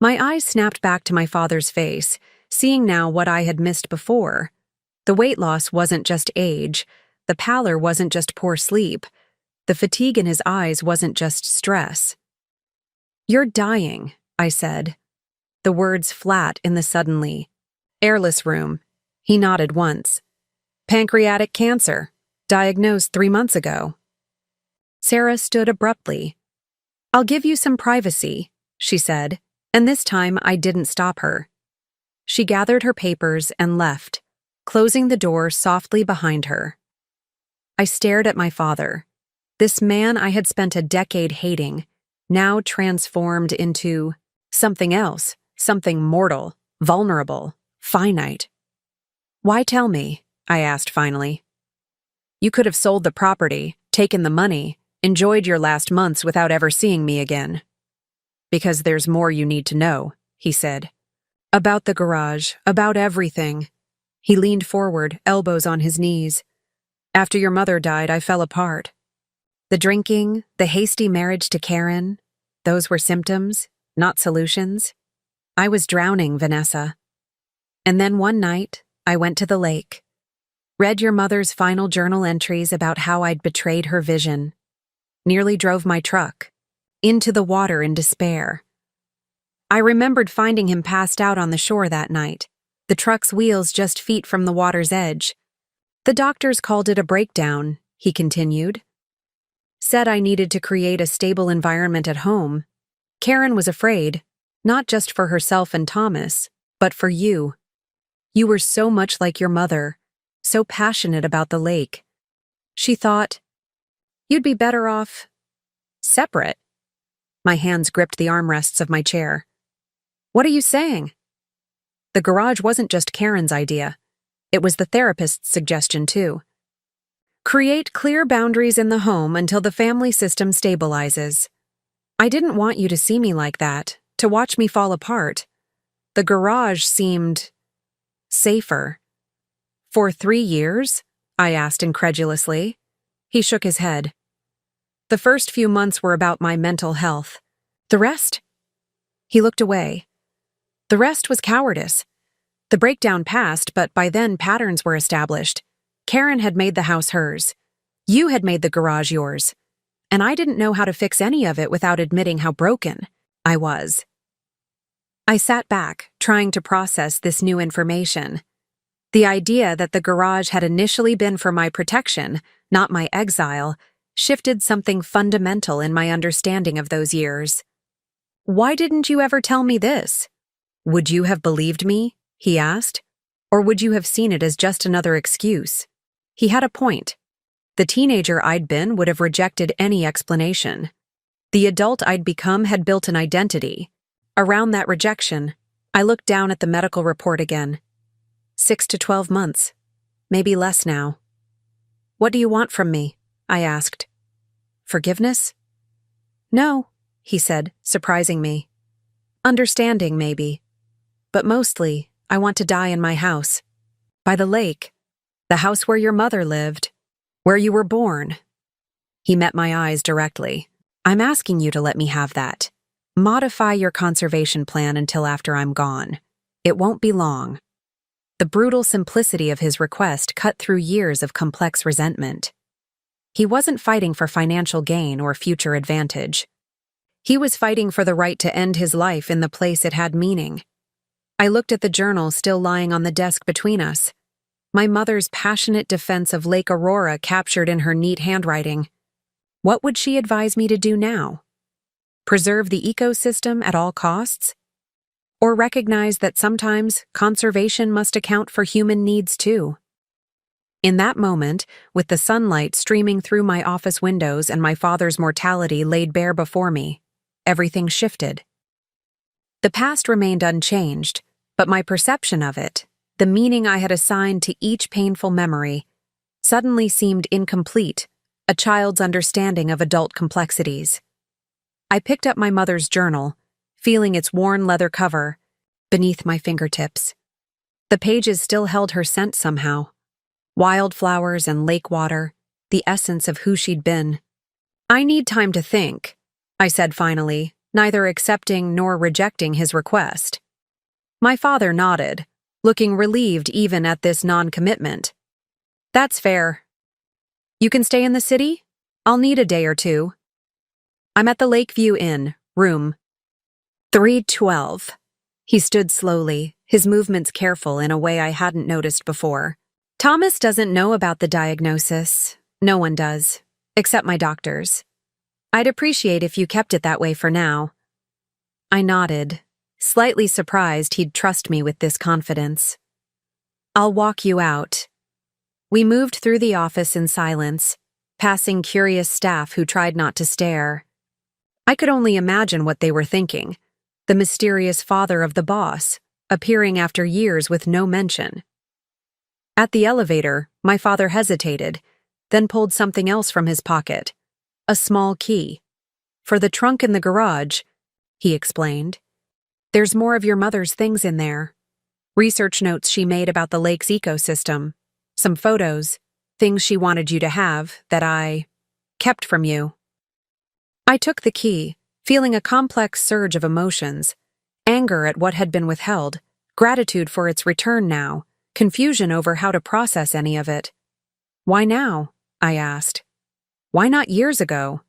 My eyes snapped back to my father's face, seeing now what I had missed before. The weight loss wasn't just age, the pallor wasn't just poor sleep, the fatigue in his eyes wasn't just stress. "You're dying," I said. The words flat in the suddenly. "Airless room." He nodded once. "Pancreatic cancer. Diagnosed 3 months ago." Sarah stood abruptly. "I'll give you some privacy," she said, and this time I didn't stop her. She gathered her papers and left, closing the door softly behind her. I stared at my father. This man I had spent a decade hating, now transformed into something else, something mortal, vulnerable, finite. "Why tell me?" I asked finally. "You could have sold the property, taken the money, enjoyed your last months without ever seeing me again." "Because there's more you need to know," he said. "About the garage, about everything." He leaned forward, elbows on his knees. "After your mother died, I fell apart. The drinking, the hasty marriage to Karen, those were symptoms, not solutions. I was drowning, Vanessa. And then one night, I went to the lake, read your mother's final journal entries about how I'd betrayed her vision, nearly drove my truck into the water in despair. I remembered finding him passed out on the shore that night, the truck's wheels just feet from the water's edge. The doctors called it a breakdown," he continued. "Said I needed to create a stable environment at home. Karen was afraid, not just for herself and Thomas, but for you. You were so much like your mother, so passionate about the lake. She thought, you'd be better off separate." My hands gripped the armrests of my chair. "What are you saying?" The garage wasn't just Karen's idea. It was the therapist's suggestion, too. "Create clear boundaries in the home until the family system stabilizes. I didn't want you to see me like that, to watch me fall apart. The garage seemed safer." "For 3 years?" I asked incredulously. He shook his head. "The first few months were about my mental health. The rest?" He looked away. "The rest was cowardice. The breakdown passed, but by then patterns were established. Karen had made the house hers. You had made the garage yours. And I didn't know how to fix any of it without admitting how broken I was." I sat back, trying to process this new information. The idea that the garage had initially been for my protection, not my exile, shifted something fundamental in my understanding of those years. "Why didn't you ever tell me this? Would you have believed me?" he asked. "Or would you have seen it as just another excuse?" He had a point. The teenager I'd been would have rejected any explanation. The adult I'd become had built an identity. Around that rejection, I looked down at the medical report again. 6 to 12 months. Maybe less now. "What do you want from me?" I asked. "Forgiveness?" "No," he said, surprising me. "Understanding, maybe. But mostly, I want to die in my house. By the lake. The house where your mother lived. Where you were born." He met my eyes directly. "I'm asking you to let me have that. Modify your conservation plan until after I'm gone. It won't be long." The brutal simplicity of his request cut through years of complex resentment. He wasn't fighting for financial gain or future advantage. He was fighting for the right to end his life in the place it had meaning. I looked at the journal still lying on the desk between us. My mother's passionate defense of Lake Aurora captured in her neat handwriting. What would she advise me to do now? Preserve the ecosystem at all costs? Or recognize that sometimes conservation must account for human needs too? In that moment, with the sunlight streaming through my office windows and my father's mortality laid bare before me, everything shifted. The past remained unchanged, but my perception of it, the meaning I had assigned to each painful memory, suddenly seemed incomplete, a child's understanding of adult complexities. I picked up my mother's journal, feeling its worn leather cover beneath my fingertips. The pages still held her scent somehow. Wildflowers and lake water, the essence of who she'd been. "I need time to think," I said finally, neither accepting nor rejecting his request. My father nodded, looking relieved even at this non-commitment. "That's fair. You can stay in the city? I'll need a day or two." "I'm at the Lakeview Inn, room 312. He stood slowly, his movements careful in a way I hadn't noticed before. "Thomas doesn't know about the diagnosis. No one does, except my doctors. I'd appreciate if you kept it that way for now." I nodded, slightly surprised he'd trust me with this confidence. "I'll walk you out." We moved through the office in silence, passing curious staff who tried not to stare. I could only imagine what they were thinking. The mysterious father of the boss, appearing after years with no mention. At the elevator, my father hesitated, then pulled something else from his pocket. A small key. "For the trunk in the garage," he explained. "There's more of your mother's things in there. Research notes she made about the lake's ecosystem. Some photos, things she wanted you to have that I kept from you." I took the key, feeling a complex surge of emotions. Anger at what had been withheld, gratitude for its return now, confusion over how to process any of it. "Why now?" I asked. "Why not years ago?"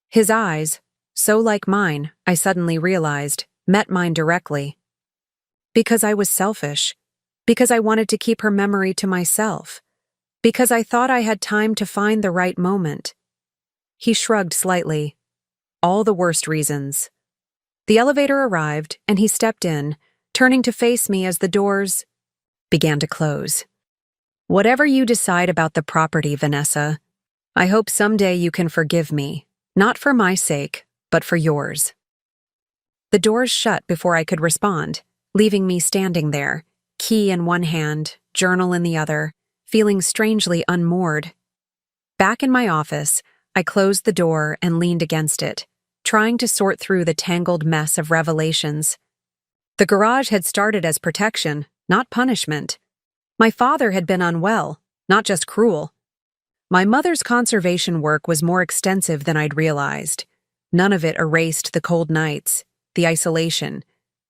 His eyes, so like mine, I suddenly realized, met mine directly. "Because I was selfish. Because I wanted to keep her memory to myself. Because I thought I had time to find the right moment." He shrugged slightly. "All the worst reasons." The elevator arrived, and he stepped in, turning to face me as the doors began to close. "Whatever you decide about the property, Vanessa, I hope someday you can forgive me, not for my sake, but for yours." The doors shut before I could respond, leaving me standing there, key in one hand, journal in the other, feeling strangely unmoored. Back in my office, I closed the door and leaned against it, trying to sort through the tangled mess of revelations. The garage had started as protection, not punishment. My father had been unwell, not just cruel. My mother's conservation work was more extensive than I'd realized. None of it erased the cold nights, the isolation,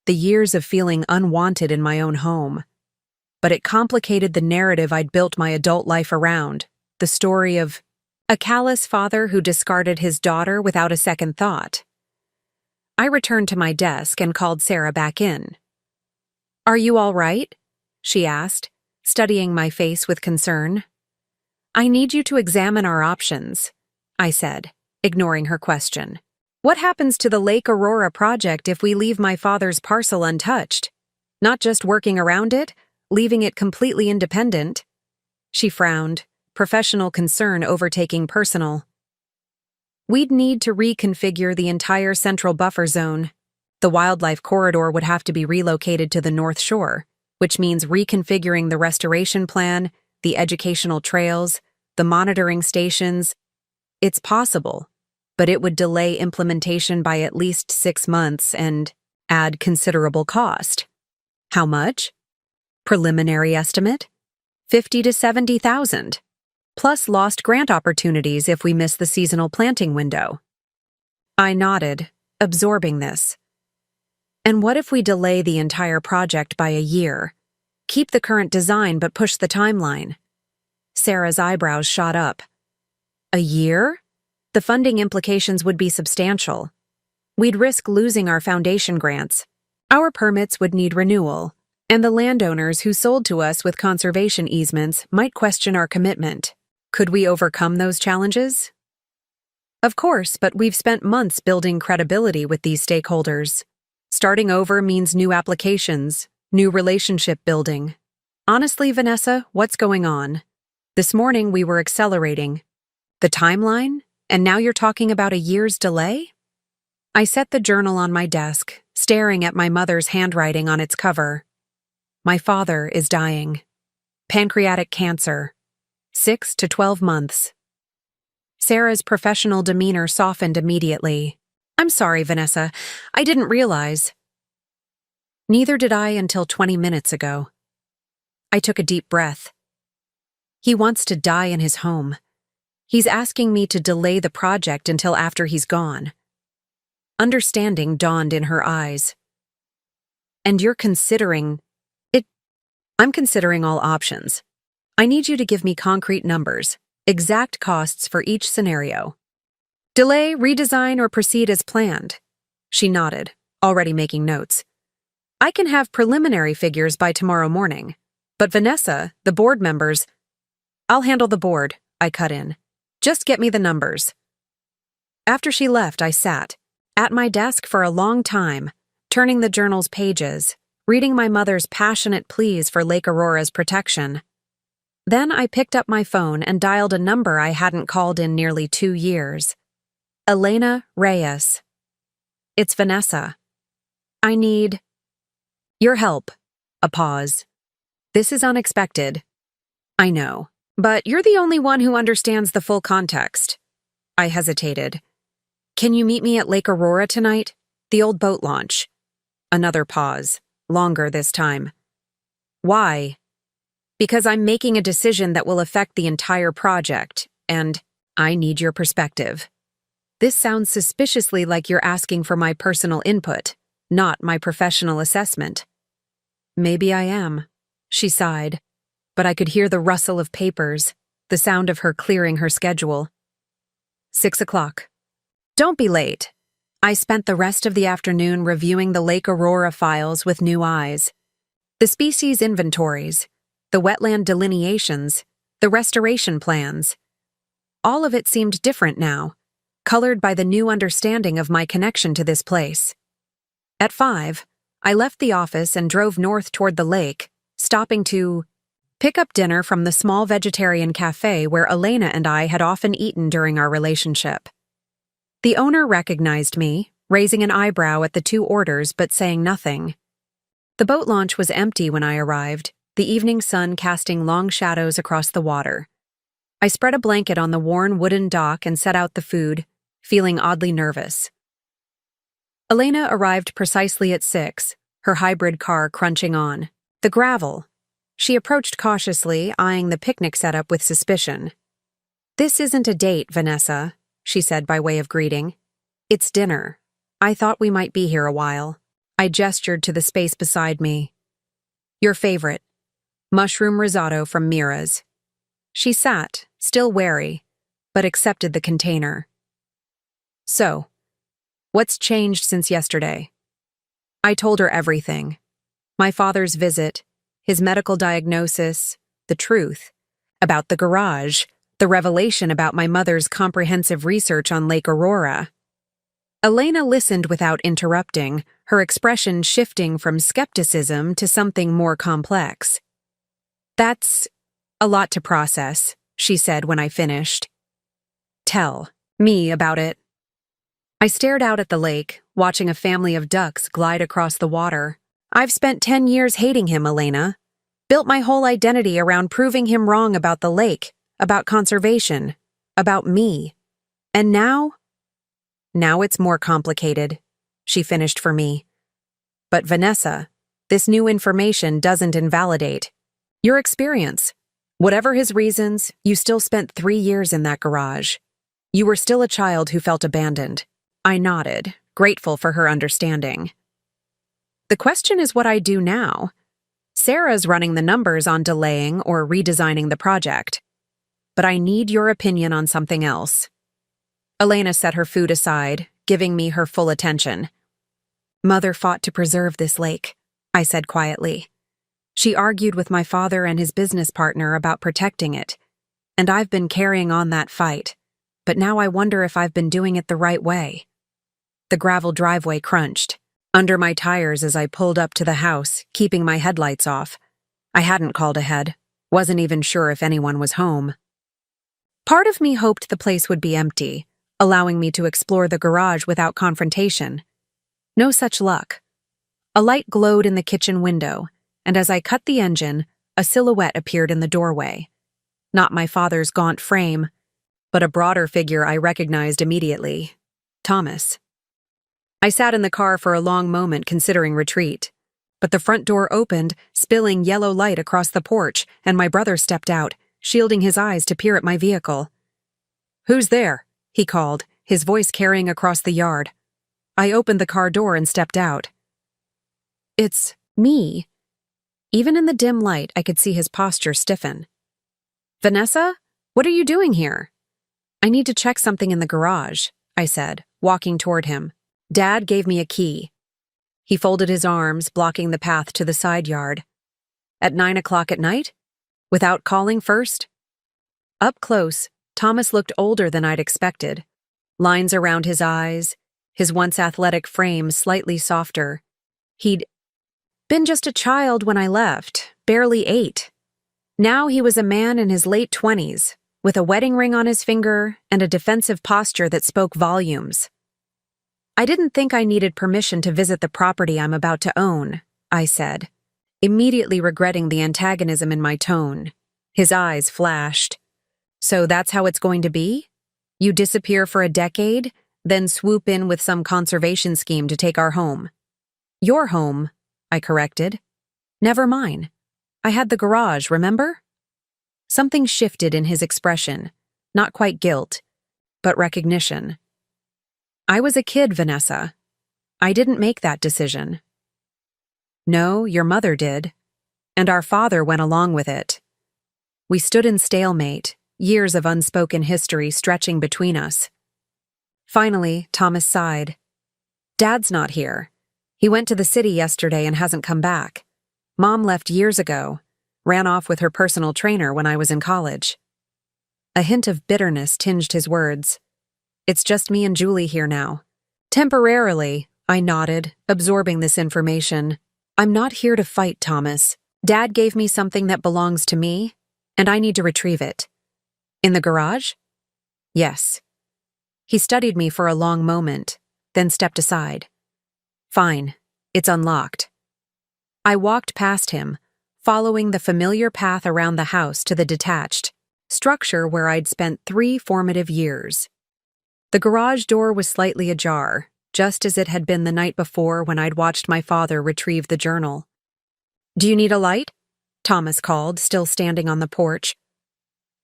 the years of feeling unwanted in my own home. But it complicated the narrative I'd built my adult life around, the story of a callous father who discarded his daughter without a second thought. I returned to my desk and called Sarah back in. "Are you all right?" she asked, studying my face with concern. "I need you to examine our options," I said, ignoring her question. "What happens to the Lake Aurora project if we leave my father's parcel untouched? Not just working around it, leaving it completely independent." She frowned, professional concern overtaking personal. "We'd need to reconfigure the entire central buffer zone. The wildlife corridor would have to be relocated to the North Shore, which means reconfiguring the restoration plan, the educational trails, the monitoring stations. It's possible, but it would delay implementation by at least 6 months and add considerable cost." "How much?" "Preliminary estimate? 50 to 70,000. Plus lost grant opportunities if we miss the seasonal planting window." I nodded, absorbing this. "And what if we delay the entire project by a year? Keep the current design but push the timeline?" Sarah's eyebrows shot up. "A year? The funding implications would be substantial. We'd risk losing our foundation grants. Our permits would need renewal, and the landowners who sold to us with conservation easements might question our commitment. Could we overcome those challenges?" "Of course, but we've spent months building credibility with these stakeholders. Starting over means new applications, new relationship building. Honestly, Vanessa, what's going on? This morning we were accelerating. The timeline? And now you're talking about a year's delay?" I set the journal on my desk, staring at my mother's handwriting on its cover. "My father is dying. Pancreatic cancer. 6 to 12 months. Sarah's professional demeanor softened immediately. I'm sorry, Vanessa. I didn't realize. Neither did I until 20 minutes ago. I took a deep breath. He wants to die in his home. He's asking me to delay the project until after he's gone. Understanding dawned in her eyes. And you're considering it? I'm considering all options. I need you to give me concrete numbers, exact costs for each scenario. Delay, redesign, or proceed as planned. She nodded, already making notes. I can have preliminary figures by tomorrow morning. But Vanessa, the board members— I'll handle the board, I cut in. Just get me the numbers. After she left, I sat at my desk for a long time, turning the journal's pages, reading my mother's passionate pleas for Lake Aurora's protection. Then I picked up my phone and dialed a number I hadn't called in nearly 2 years. Elena Reyes. It's Vanessa. I need your help. A pause. This is unexpected. I know, but you're the only one who understands the full context. I hesitated. Can you meet me at Lake Aurora tonight? The old boat launch. Another pause, longer this time. Why? Because I'm making a decision that will affect the entire project, and I need your perspective. This sounds suspiciously like you're asking for my personal input, not my professional assessment. Maybe I am, she sighed, but I could hear the rustle of papers, the sound of her clearing her schedule. 6 o'clock. Don't be late. I spent the rest of the afternoon reviewing the Lake Aurora files with new eyes. The species inventories, the wetland delineations, the restoration plans. All of it seemed different now, colored by the new understanding of my connection to this place. At 5, I left the office and drove north toward the lake, stopping to pick up dinner from the small vegetarian cafe where Elena and I had often eaten during our relationship. The owner recognized me, raising an eyebrow at the 2 orders but saying nothing. The boat launch was empty when I arrived, the evening sun casting long shadows across the water. I spread a blanket on the worn wooden dock and set out the food, feeling oddly nervous. Elena arrived precisely at 6, her hybrid car crunching on. The gravel. She approached cautiously, eyeing the picnic setup with suspicion. This isn't a date, Vanessa, she said by way of greeting. It's dinner. I thought we might be here a while. I gestured to the space beside me. Your favorite. Mushroom risotto from Mira's. She sat, still wary, but accepted the container. So, what's changed since yesterday? I told her everything. My father's visit, his medical diagnosis, the truth, about the garage, the revelation about my mother's comprehensive research on Lake Aurora. Elena listened without interrupting, her expression shifting from skepticism to something more complex. That's a lot to process, she said when I finished. Tell me about it. I stared out at the lake, watching a family of ducks glide across the water. I've spent 10 years hating him, Elena. Built my whole identity around proving him wrong about the lake, about conservation, about me. And now? Now it's more complicated, she finished for me. But Vanessa, this new information doesn't invalidate your experience. Whatever his reasons, you still spent 3 years in that garage. You were still a child who felt abandoned. I nodded, grateful for her understanding. The question is what I do now. Sarah's running the numbers on delaying or redesigning the project. But I need your opinion on something else. Elena set her food aside, giving me her full attention. Mother fought to preserve this lake, I said quietly. She argued with my father and his business partner about protecting it, and I've been carrying on that fight, but now I wonder if I've been doing it the right way. The gravel driveway crunched under my tires as I pulled up to the house, keeping my headlights off. I hadn't called ahead, wasn't even sure if anyone was home. Part of me hoped the place would be empty, allowing me to explore the garage without confrontation. No such luck. A light glowed in the kitchen window, and as I cut the engine, a silhouette appeared in the doorway. Not my father's gaunt frame, but a broader figure I recognized immediately. Thomas. I sat in the car for a long moment considering retreat. But the front door opened, spilling yellow light across the porch, and my brother stepped out, shielding his eyes to peer at my vehicle. "Who's there?" he called, his voice carrying across the yard. I opened the car door and stepped out. "It's me." Even in the dim light, I could see his posture stiffen. "Vanessa, what are you doing here?" "I need to check something in the garage," I said, walking toward him. "Dad gave me a key." He folded his arms, blocking the path to the side yard. "At 9 o'clock at night? Without calling first?" Up close, Thomas looked older than I'd expected. Lines around his eyes, his once athletic frame slightly softer. He'd been just a child when I left, barely 8. Now he was a man in his late 20s, with a wedding ring on his finger and a defensive posture that spoke volumes. "I didn't think I needed permission to visit the property I'm about to own," I said, immediately regretting the antagonism in my tone. His eyes flashed. "So that's how it's going to be? You disappear for a decade, then swoop in with some conservation scheme to take our home." "Your home," I corrected. "Never mine. I had the garage, remember?" Something shifted in his expression, not quite guilt, but recognition. "I was a kid, Vanessa. I didn't make that decision." "No, your mother did. And our father went along with it." We stood in stalemate, years of unspoken history stretching between us. Finally, Thomas sighed. "Dad's not here. He went to the city yesterday and hasn't come back. Mom left years ago, ran off with her personal trainer when I was in college." A hint of bitterness tinged his words. "It's just me and Julie here now." "Temporarily," I nodded, absorbing this information. "I'm not here to fight, Thomas. Dad gave me something that belongs to me, and I need to retrieve it." "In the garage?" "Yes." He studied me for a long moment, then stepped aside. "Fine, it's unlocked." I walked past him, following the familiar path around the house to the detached structure where I'd spent 3 formative years. The garage door was slightly ajar, just as it had been the night before when I'd watched my father retrieve the journal. "Do you need a light?" Thomas called, still standing on the porch.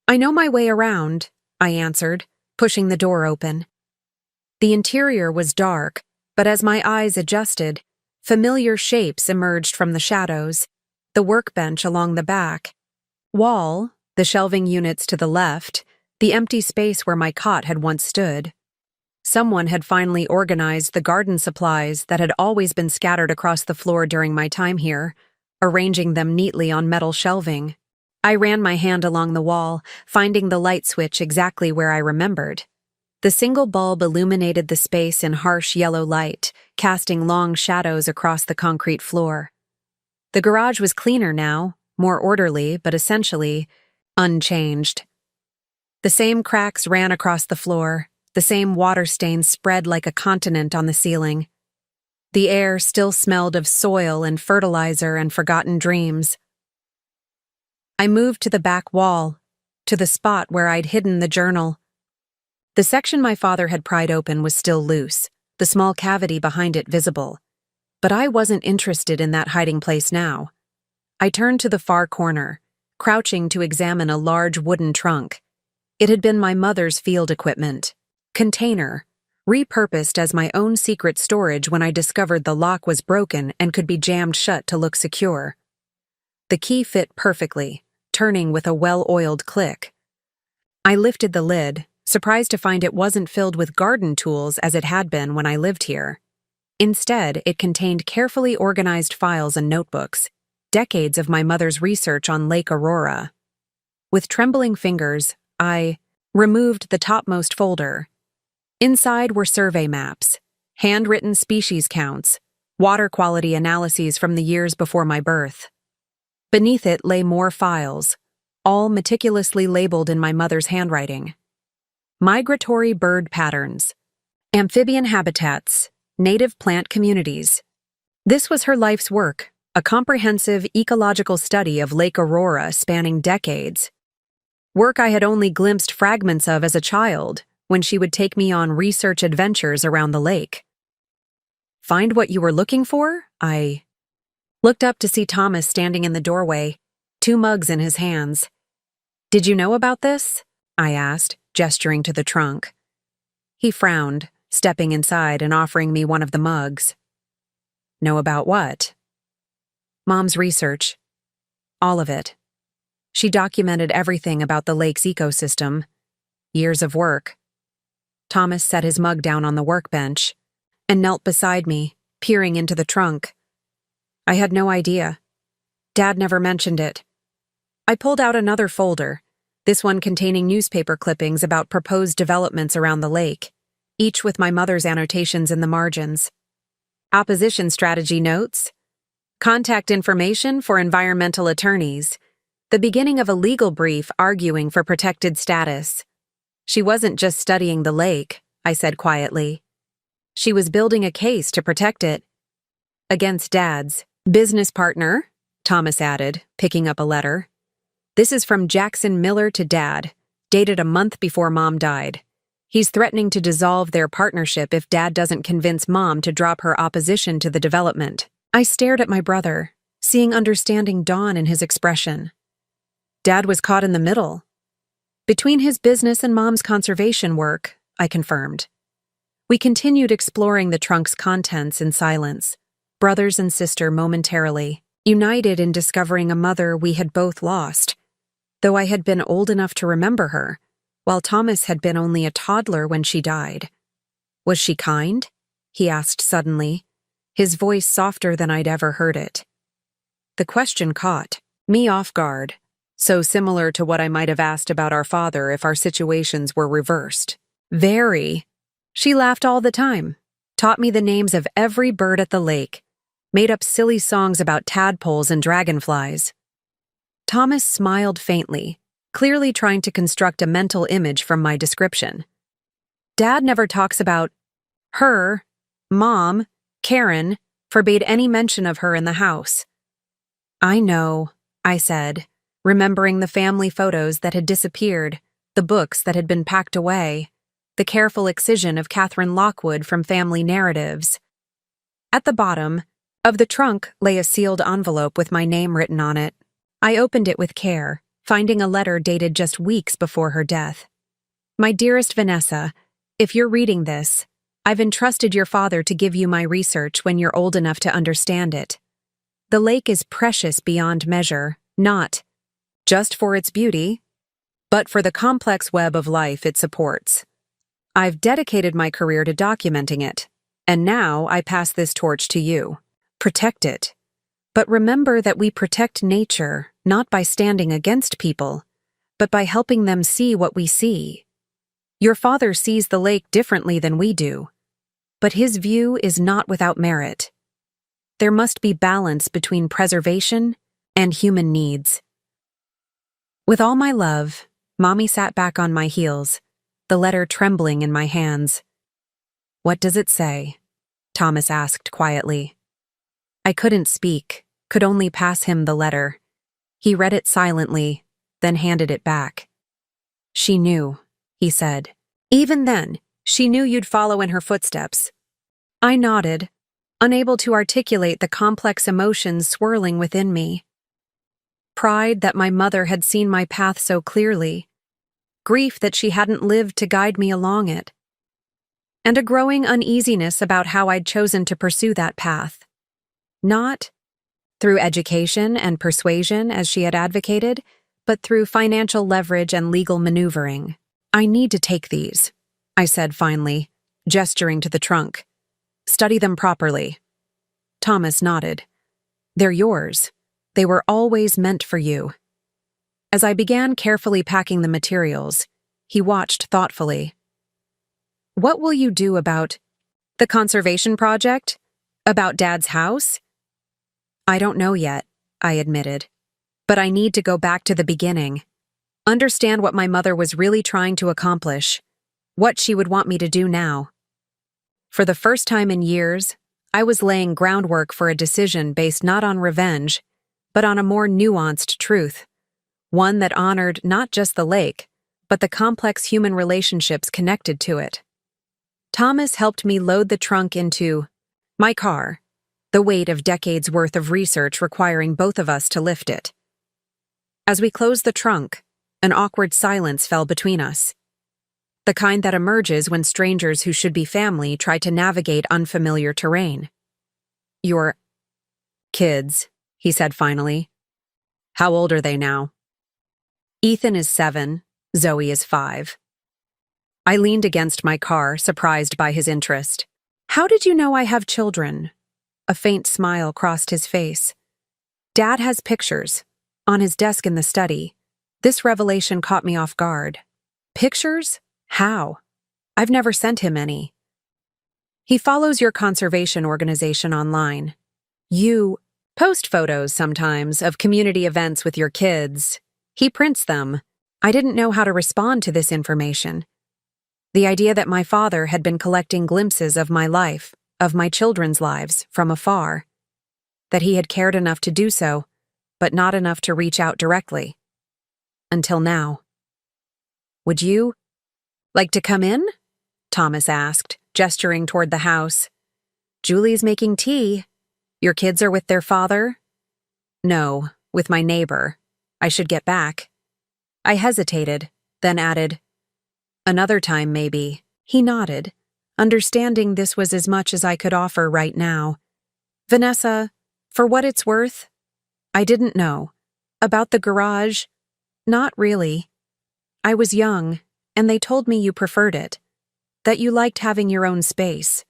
"I know my way around," I answered, pushing the door open. The interior was dark, but as my eyes adjusted, familiar shapes emerged from the shadows. The workbench along the back wall, the shelving units to the left, the empty space where my cot had once stood. Someone had finally organized the garden supplies that had always been scattered across the floor during my time here, arranging them neatly on metal shelving. I ran my hand along the wall, finding the light switch exactly where I remembered. The single bulb illuminated the space in harsh yellow light, casting long shadows across the concrete floor. The garage was cleaner now, more orderly, but essentially unchanged. The same cracks ran across the floor, the same water stains spread like a continent on the ceiling. The air still smelled of soil and fertilizer and forgotten dreams. I moved to the back wall, to the spot where I'd hidden the journal. The section my father had pried open was still loose, the small cavity behind it visible. But I wasn't interested in that hiding place now. I turned to the far corner, crouching to examine a large wooden trunk. It had been my mother's field equipment container, repurposed as my own secret storage when I discovered the lock was broken and could be jammed shut to look secure. The key fit perfectly, turning with a well-oiled click. I lifted the lid, surprised to find it wasn't filled with garden tools as it had been when I lived here. Instead, it contained carefully organized files and notebooks, decades of my mother's research on Lake Aurora. With trembling fingers, I removed the topmost folder. Inside were survey maps, handwritten species counts, water quality analyses from the years before my birth. Beneath it lay more files, all meticulously labeled in my mother's handwriting. Migratory bird patterns, amphibian habitats, native plant communities. This was her life's work, a comprehensive ecological study of Lake Aurora spanning decades. Work I had only glimpsed fragments of as a child, when she would take me on research adventures around the lake. Find what you were looking for? I looked up to see Thomas standing in the doorway, 2 mugs in his hands. Did you know about this? I asked, gesturing to the trunk. He frowned, stepping inside and offering me one of the mugs. Know about what? Mom's research. All of it. She documented everything about the lake's ecosystem. Years of work. Thomas set his mug down on the workbench and knelt beside me, peering into the trunk. I had no idea. Dad never mentioned it. I pulled out another folder, this one containing newspaper clippings about proposed developments around the lake, each with my mother's annotations in the margins. Opposition strategy notes. Contact information for environmental attorneys. The beginning of a legal brief arguing for protected status. She wasn't just studying the lake, I said quietly. She was building a case to protect it. Against Dad's business partner, Thomas added, picking up a letter. This is from Jackson Miller to Dad, dated a month before Mom died. He's threatening to dissolve their partnership if Dad doesn't convince Mom to drop her opposition to the development. I stared at my brother, seeing understanding dawn in his expression. Dad was caught in the middle. Between his business and Mom's conservation work, I confirmed. We continued exploring the trunk's contents in silence, brothers and sister momentarily, united in discovering a mother we had both lost, though I had been old enough to remember her, while Thomas had been only a toddler when she died. Was she kind? He asked suddenly, his voice softer than I'd ever heard it. The question caught me off guard, so similar to what I might have asked about our father if our situations were reversed. Very. She laughed all the time, taught me the names of every bird at the lake, made up silly songs about tadpoles and dragonflies. Thomas smiled faintly, clearly trying to construct a mental image from my description. Dad never talks about her, Mom, Karen, forbade any mention of her in the house. I know, I said, remembering the family photos that had disappeared, the books that had been packed away, the careful excision of Catherine Lockwood from family narratives. At the bottom of the trunk lay a sealed envelope with my name written on it. I opened it with care, finding a letter dated just weeks before her death. My dearest Vanessa, if you're reading this, I've entrusted your father to give you my research when you're old enough to understand it. The lake is precious beyond measure, not just for its beauty, but for the complex web of life it supports. I've dedicated my career to documenting it, and now I pass this torch to you. Protect it. But remember that we protect nature not by standing against people, but by helping them see what we see. Your father sees the lake differently than we do, but his view is not without merit. There must be balance between preservation and human needs. With all my love, Mommy sat back on my heels, the letter trembling in my hands. What does it say? Thomas asked quietly. I couldn't speak, could only pass him the letter. He read it silently, then handed it back. She knew, he said. Even then, she knew you'd follow in her footsteps. I nodded, unable to articulate the complex emotions swirling within me. Pride that my mother had seen my path so clearly, grief that she hadn't lived to guide me along it, and a growing uneasiness about how I'd chosen to pursue that path. Not through education and persuasion as she had advocated, but through financial leverage and legal maneuvering. I need to take these, I said finally, gesturing to the trunk. Study them properly. Thomas nodded. They're yours. They were always meant for you. As I began carefully packing the materials, he watched thoughtfully. What will you do about the conservation project? About Dad's house? I don't know yet, I admitted. But I need to go back to the beginning. Understand what my mother was really trying to accomplish. What she would want me to do now. For the first time in years, I was laying groundwork for a decision based not on revenge, but on a more nuanced truth. One that honored not just the lake, but the complex human relationships connected to it. Thomas helped me load the trunk into My car, the weight of decades' worth of research requiring both of us to lift it. As we closed the trunk, an awkward silence fell between us. The kind that emerges when strangers who should be family try to navigate unfamiliar terrain. Your kids, he said finally. How old are they now? Ethan is 7, Zoe is 5. I leaned against my car, surprised by his interest. How did you know I have children? A faint smile crossed his face. Dad has pictures, on his desk in the study. This revelation caught me off guard. Pictures? How? I've never sent him any. He follows your conservation organization online. You post photos sometimes of community events with your kids. He prints them. I didn't know how to respond to this information. The idea that my father had been collecting glimpses of my life, of my children's lives, from afar. That he had cared enough to do so, but not enough to reach out directly. Until now. Would you like to come in? Thomas asked, gesturing toward the house. Julie's making tea. Your kids are with their father? No, with my neighbor. I should get back. I hesitated, then added, another time, maybe. He nodded, understanding this was as much as I could offer right now. Vanessa, for what it's worth, I didn't know. About the garage? Not really. I was young, and they told me you preferred it. That you liked having your own space.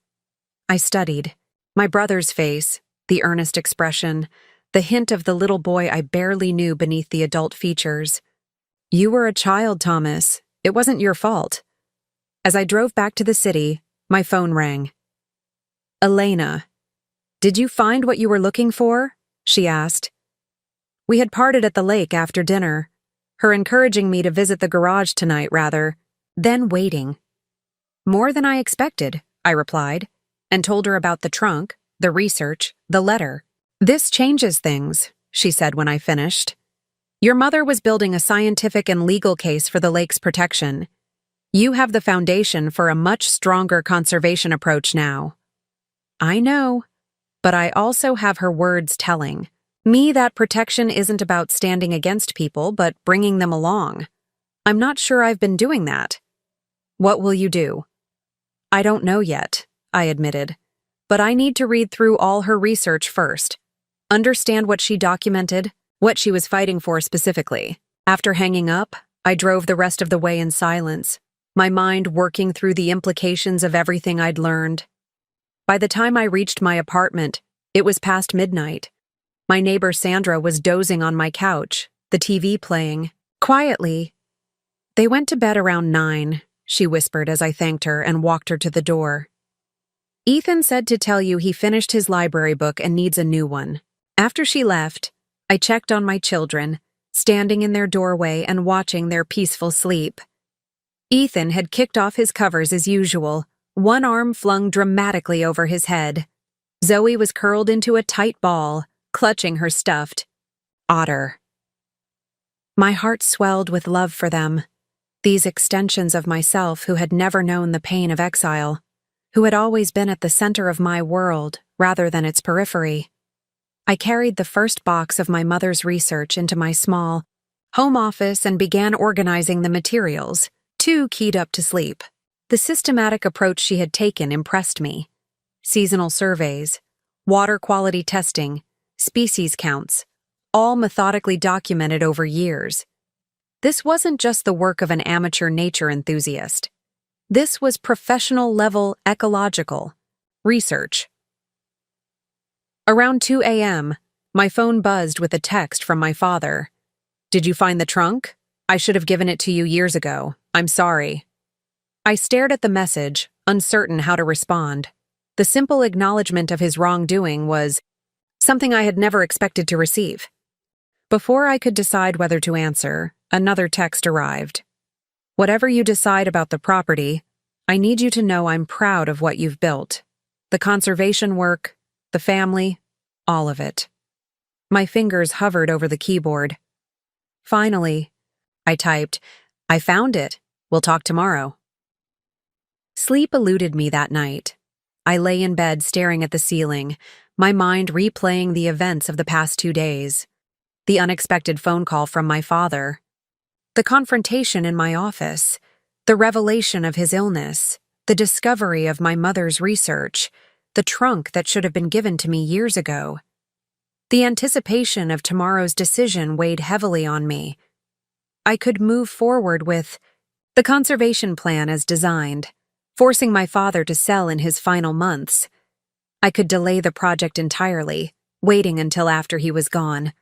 I studied. My brother's face, the earnest expression, the hint of the little boy I barely knew beneath the adult features. You were a child, Thomas. It wasn't your fault. As I drove back to the city, my phone rang. Elena, did you find what you were looking for? She asked. We had parted at the lake after dinner, her encouraging me to visit the garage tonight rather, then waiting. More than I expected, I replied, and told her about the trunk, the research, the letter. This changes things, she said when I finished. Your mother was building a scientific and legal case for the lake's protection. You have the foundation for a much stronger conservation approach now. I know, but I also have her words telling. Me, that protection isn't about standing against people, but bringing them along. I'm not sure I've been doing that. What will you do? I don't know yet, I admitted, but I need to read through all her research first. Understand what she documented, what she was fighting for specifically. After hanging up, I drove the rest of the way in silence, my mind working through the implications of everything I'd learned. By the time I reached my apartment, it was past midnight. My neighbor Sandra was dozing on my couch, the TV playing. Quietly, they went to bed around 9, she whispered as I thanked her and walked her to the door. Ethan said to tell you he finished his library book and needs a new one. After she left, I checked on my children, standing in their doorway and watching their peaceful sleep. Ethan had kicked off his covers as usual, one arm flung dramatically over his head. Zoe was curled into a tight ball, clutching her stuffed otter. My heart swelled with love for them, these extensions of myself who had never known the pain of exile, who had always been at the center of my world rather than its periphery. I carried the first box of my mother's research into my small home office and began organizing the materials, too keyed up to sleep. The systematic approach she had taken impressed me. Seasonal surveys, water quality testing, species counts, all methodically documented over years. This wasn't just the work of an amateur nature enthusiast. This was professional-level ecological research. Around 2 a.m., my phone buzzed with a text from my father. Did you find the trunk? I should have given it to you years ago. I'm sorry. I stared at the message, uncertain how to respond. The simple acknowledgement of his wrongdoing was something I had never expected to receive. Before I could decide whether to answer, another text arrived. Whatever you decide about the property, I need you to know I'm proud of what you've built. The conservation work, the family, all of it. My fingers hovered over the keyboard. Finally, I typed, I found it. We'll talk tomorrow. Sleep eluded me that night. I lay in bed staring at the ceiling, my mind replaying the events of the past 2 days. The unexpected phone call from my father, the confrontation in my office, the revelation of his illness, the discovery of my mother's research, the trunk that should have been given to me years ago. The anticipation of tomorrow's decision weighed heavily on me. I could move forward with the conservation plan as designed, forcing my father to sell in his final months. I could delay the project entirely, waiting until after he was gone.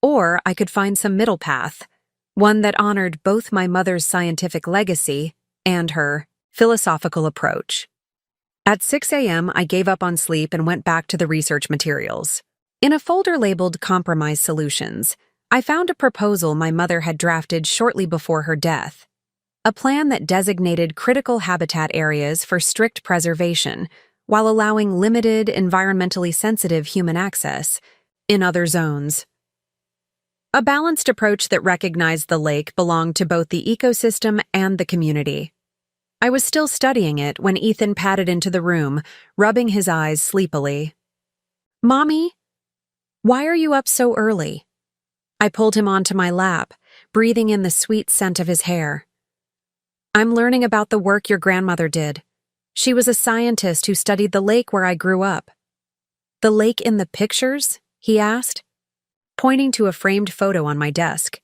Or I could find some middle path, one that honored both my mother's scientific legacy and her philosophical approach. At 6 a.m., I gave up on sleep and went back to the research materials. In a folder labeled Compromise Solutions, I found a proposal my mother had drafted shortly before her death. A plan that designated critical habitat areas for strict preservation, while allowing limited, environmentally sensitive human access in other zones. A balanced approach that recognized the lake belonged to both the ecosystem and the community. I was still studying it when Ethan padded into the room, rubbing his eyes sleepily. "Mommy, why are you up so early?" I pulled him onto my lap, breathing in the sweet scent of his hair. "I'm learning about the work your grandmother did. She was a scientist who studied the lake where I grew up." "The lake in the pictures?" he asked, pointing to a framed photo on my desk.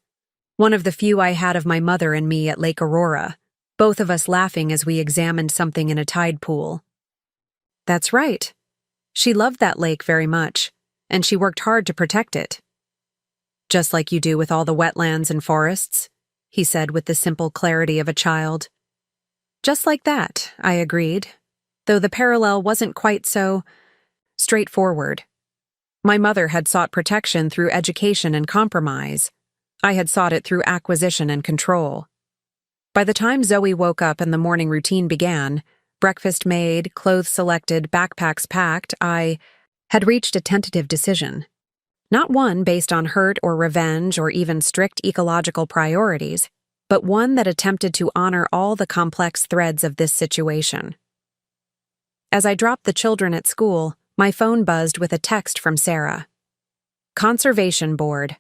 One of the few I had of my mother and me at Lake Aurora, both of us laughing as we examined something in a tide pool. "That's right. She loved that lake very much, and she worked hard to protect it." "Just like you do with all the wetlands and forests," he said with the simple clarity of a child. "Just like that," I agreed, though the parallel wasn't quite so straightforward. My mother had sought protection through education and compromise. I had sought it through acquisition and control. By the time Zoe woke up and the morning routine began, breakfast made, clothes selected, backpacks packed, I had reached a tentative decision. Not one based on hurt or revenge or even strict ecological priorities, but one that attempted to honor all the complex threads of this situation. As I dropped the children at school, my phone buzzed with a text from Sarah. "Conservation Board.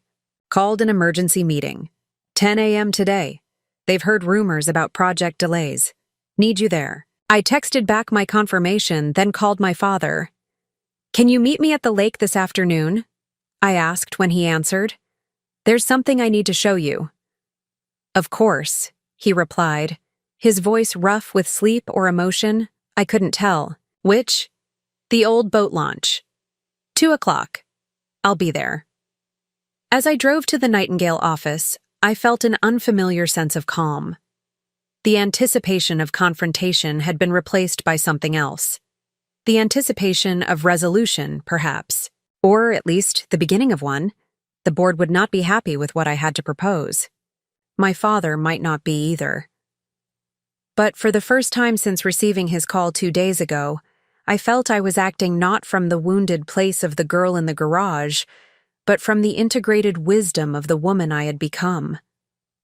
Called an emergency meeting. 10 a.m. today. They've heard rumors about project delays. Need you there." I texted back my confirmation, then called my father. "Can you meet me at the lake this afternoon?" I asked when he answered. "There's something I need to show you." "Of course," he replied, his voice rough with sleep or emotion. I couldn't tell. "Which?" "The old boat launch. 2 o'clock. I'll be there." As I drove to the Nightingale office, I felt an unfamiliar sense of calm. The anticipation of confrontation had been replaced by something else. The anticipation of resolution, perhaps, or at least the beginning of one. The board would not be happy with what I had to propose. My father might not be either. But for the first time since receiving his call 2 days ago, I felt I was acting not from the wounded place of the girl in the garage, but from the integrated wisdom of the woman I had become.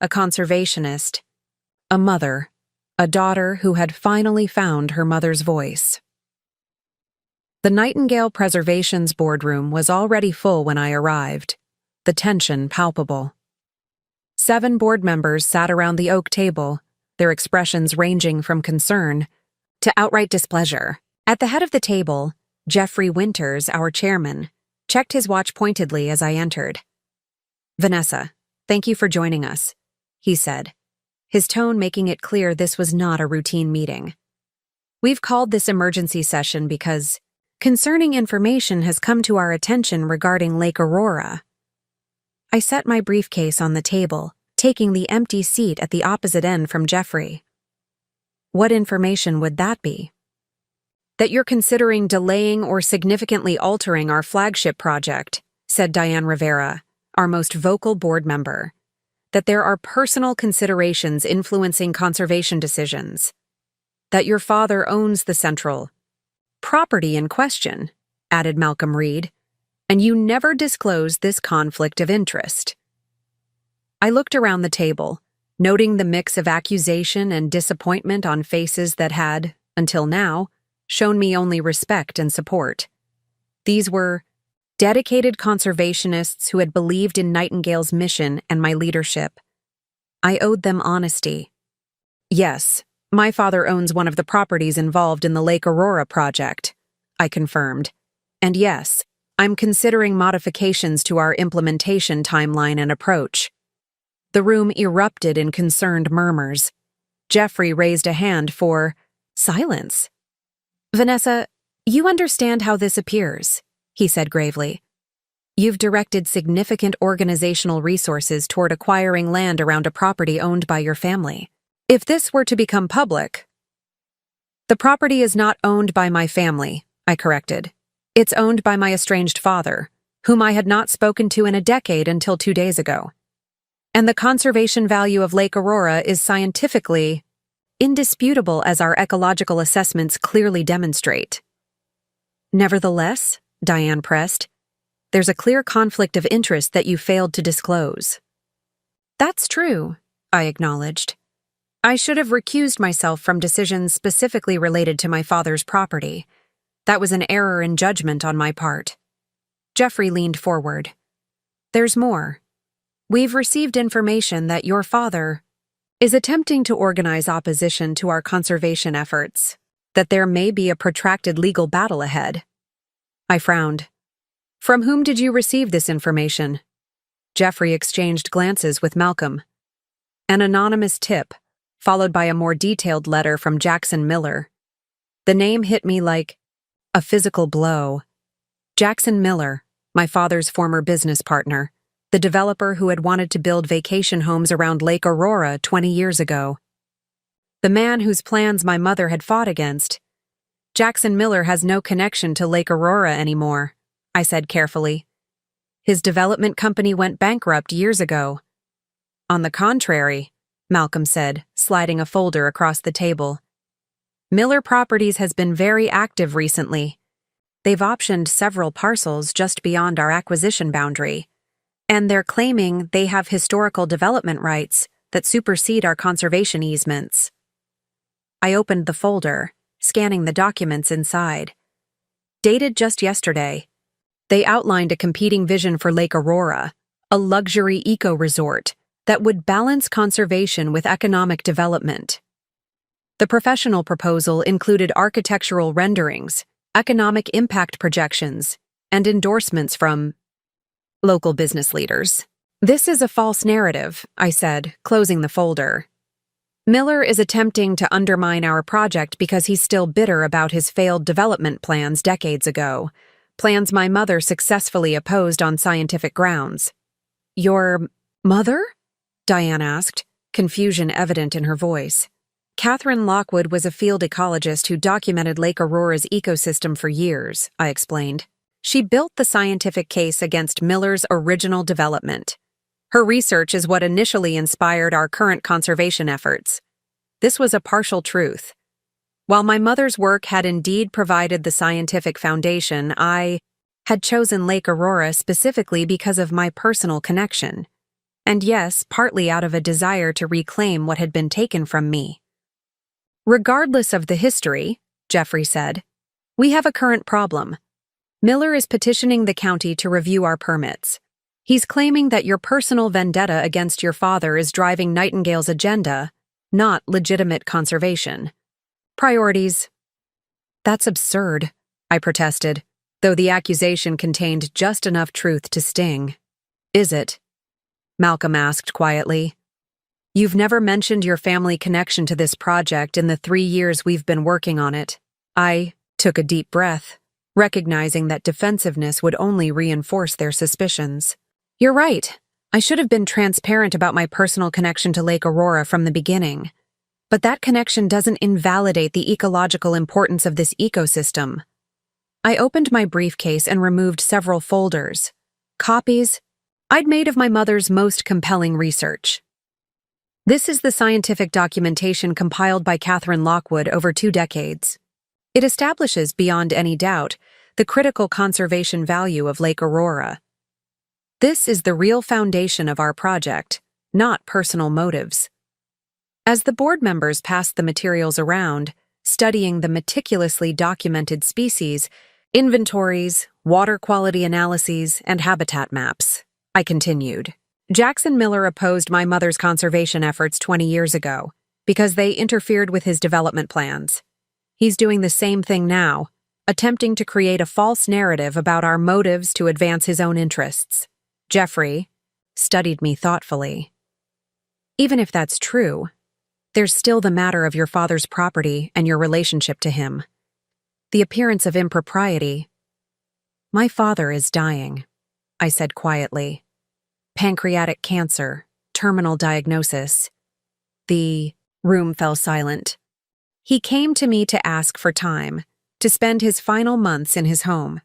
A conservationist, a mother, a daughter who had finally found her mother's voice. The Nightingale Preservation's boardroom was already full when I arrived, the tension palpable. 7 board members sat around the oak table, their expressions ranging from concern to outright displeasure. At the head of the table, Jeffrey Winters, our chairman, checked his watch pointedly as I entered. "Vanessa, thank you for joining us," he said, his tone making it clear this was not a routine meeting. "We've called this emergency session because concerning information has come to our attention regarding Lake Aurora." I set my briefcase on the table, taking the empty seat at the opposite end from Jeffrey. "What information would that be?" "That you're considering delaying or significantly altering our flagship project," said Diane Rivera, our most vocal board member. "That there are personal considerations influencing conservation decisions. That your father owns the central property in question," added Malcolm Reed, "and you never disclosed this conflict of interest." I looked around the table, noting the mix of accusation and disappointment on faces that had, until now, shown me only respect and support. These were dedicated conservationists who had believed in Nightingale's mission and my leadership. I owed them honesty. Yes, my father owns one of the properties involved in the Lake Aurora project, I confirmed. And yes, I'm considering modifications to our implementation timeline and approach. The room erupted in concerned murmurs. Jeffrey raised a hand for silence. Vanessa, you understand how this appears, he said gravely. You've directed significant organizational resources toward acquiring land around a property owned by your family. If this were to become public— The property is not owned by my family, I corrected. It's owned by my estranged father, whom I had not spoken to in a decade until 2 days ago. And the conservation value of Lake Aurora is scientifically indisputable, as our ecological assessments clearly demonstrate. Nevertheless, Diane pressed, there's a clear conflict of interest that you failed to disclose. That's true, I acknowledged. I should have recused myself from decisions specifically related to my father's property. That was an error in judgment on my part. Jeffrey leaned forward. There's more. We've received information that your father is attempting to organize opposition to our conservation efforts, that there may be a protracted legal battle ahead. I frowned. From whom did you receive this information? Jeffrey exchanged glances with Malcolm. An anonymous tip, followed by a more detailed letter from Jackson Miller. The name hit me like a physical blow. Jackson Miller, my father's former business partner, the developer who had wanted to build vacation homes around Lake Aurora 20 years ago. The man whose plans my mother had fought against. Jackson Miller has no connection to Lake Aurora anymore, I said carefully. His development company went bankrupt years ago. On the contrary, Malcolm said, sliding a folder across the table. Miller Properties has been very active recently. They've optioned several parcels just beyond our acquisition boundary, and they're claiming they have historical development rights that supersede our conservation easements. I opened the folder, scanning the documents inside. Dated just yesterday, they outlined a competing vision for Lake Aurora, a luxury eco-resort that would balance conservation with economic development. The professional proposal included architectural renderings, economic impact projections, and endorsements from local business leaders. This is a false narrative, I said, closing the folder. Miller is attempting to undermine our project because he's still bitter about his failed development plans decades ago, plans my mother successfully opposed on scientific grounds. Your mother? Diane asked, confusion evident in her voice. Catherine Lockwood was a field ecologist who documented Lake Aurora's ecosystem for years, I explained. She built the scientific case against Miller's original development. Her research is what initially inspired our current conservation efforts. This was a partial truth. While my mother's work had indeed provided the scientific foundation, I had chosen Lake Aurora specifically because of my personal connection. And yes, partly out of a desire to reclaim what had been taken from me. Regardless of the history, Jeffrey said, we have a current problem. Miller is petitioning the county to review our permits. He's claiming that your personal vendetta against your father is driving Nightingale's agenda, not legitimate conservation. Priorities. That's absurd, I protested, though the accusation contained just enough truth to sting. Is it? Malcolm asked quietly. You've never mentioned your family connection to this project in the 3 years we've been working on it. I took a deep breath, recognizing that defensiveness would only reinforce their suspicions. You're right. I should have been transparent about my personal connection to Lake Aurora from the beginning. But that connection doesn't invalidate the ecological importance of this ecosystem. I opened my briefcase and removed several folders, copies I'd made of my mother's most compelling research. This is the scientific documentation compiled by Catherine Lockwood over 2 decades. It establishes beyond any doubt the critical conservation value of Lake Aurora. This is the real foundation of our project, not personal motives. As the board members passed the materials around, studying the meticulously documented species, inventories, water quality analyses, and habitat maps. I continued. Jackson Miller opposed my mother's conservation efforts 20 years ago because they interfered with his development plans. He's doing the same thing now, attempting to create a false narrative about our motives to advance his own interests. Jeffrey studied me thoughtfully. Even if that's true, there's still the matter of your father's property and your relationship to him. The appearance of impropriety. My father is dying, I said quietly. Pancreatic cancer, terminal diagnosis. The room fell silent. He came to me to ask for time, to spend his final months in his home.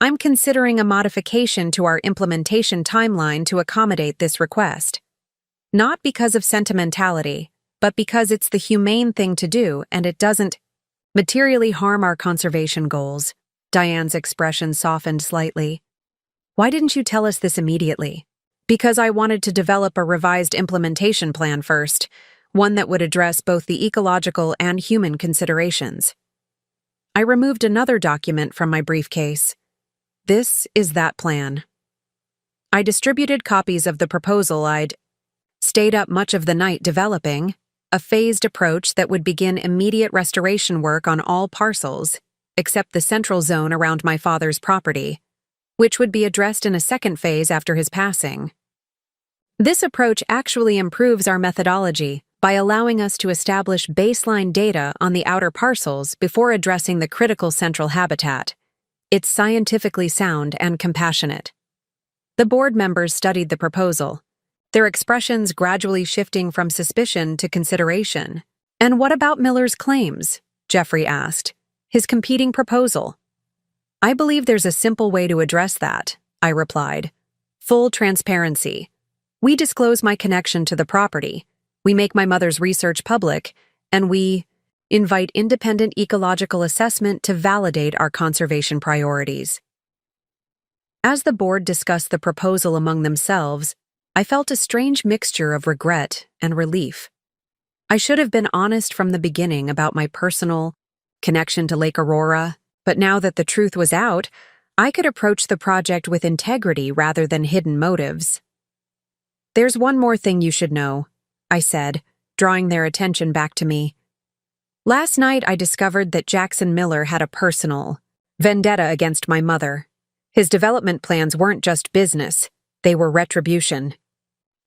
I'm considering a modification to our implementation timeline to accommodate this request. Not because of sentimentality, but because it's the humane thing to do and it doesn't materially harm our conservation goals. Diane's expression softened slightly. Why didn't you tell us this immediately? Because I wanted to develop a revised implementation plan first, one that would address both the ecological and human considerations. I removed another document from my briefcase. This is that plan. I distributed copies of the proposal I'd stayed up much of the night developing, a phased approach that would begin immediate restoration work on all parcels, except the central zone around my father's property, which would be addressed in a second phase after his passing. This approach actually improves our methodology by allowing us to establish baseline data on the outer parcels before addressing the critical central habitat. It's scientifically sound and compassionate. The board members studied the proposal, their expressions gradually shifting from suspicion to consideration. And what about Miller's claims? Jeffrey asked. His competing proposal. I believe there's a simple way to address that, I replied. Full transparency. We disclose my connection to the property, we make my mother's research public, and we invite independent ecological assessment to validate our conservation priorities. As the board discussed the proposal among themselves, I felt a strange mixture of regret and relief. I should have been honest from the beginning about my personal connection to Lake Aurora, but now that the truth was out, I could approach the project with integrity rather than hidden motives. There's one more thing you should know, I said, drawing their attention back to me. Last night I discovered that Jackson Miller had a personal vendetta against my mother. His development plans weren't just business, they were retribution.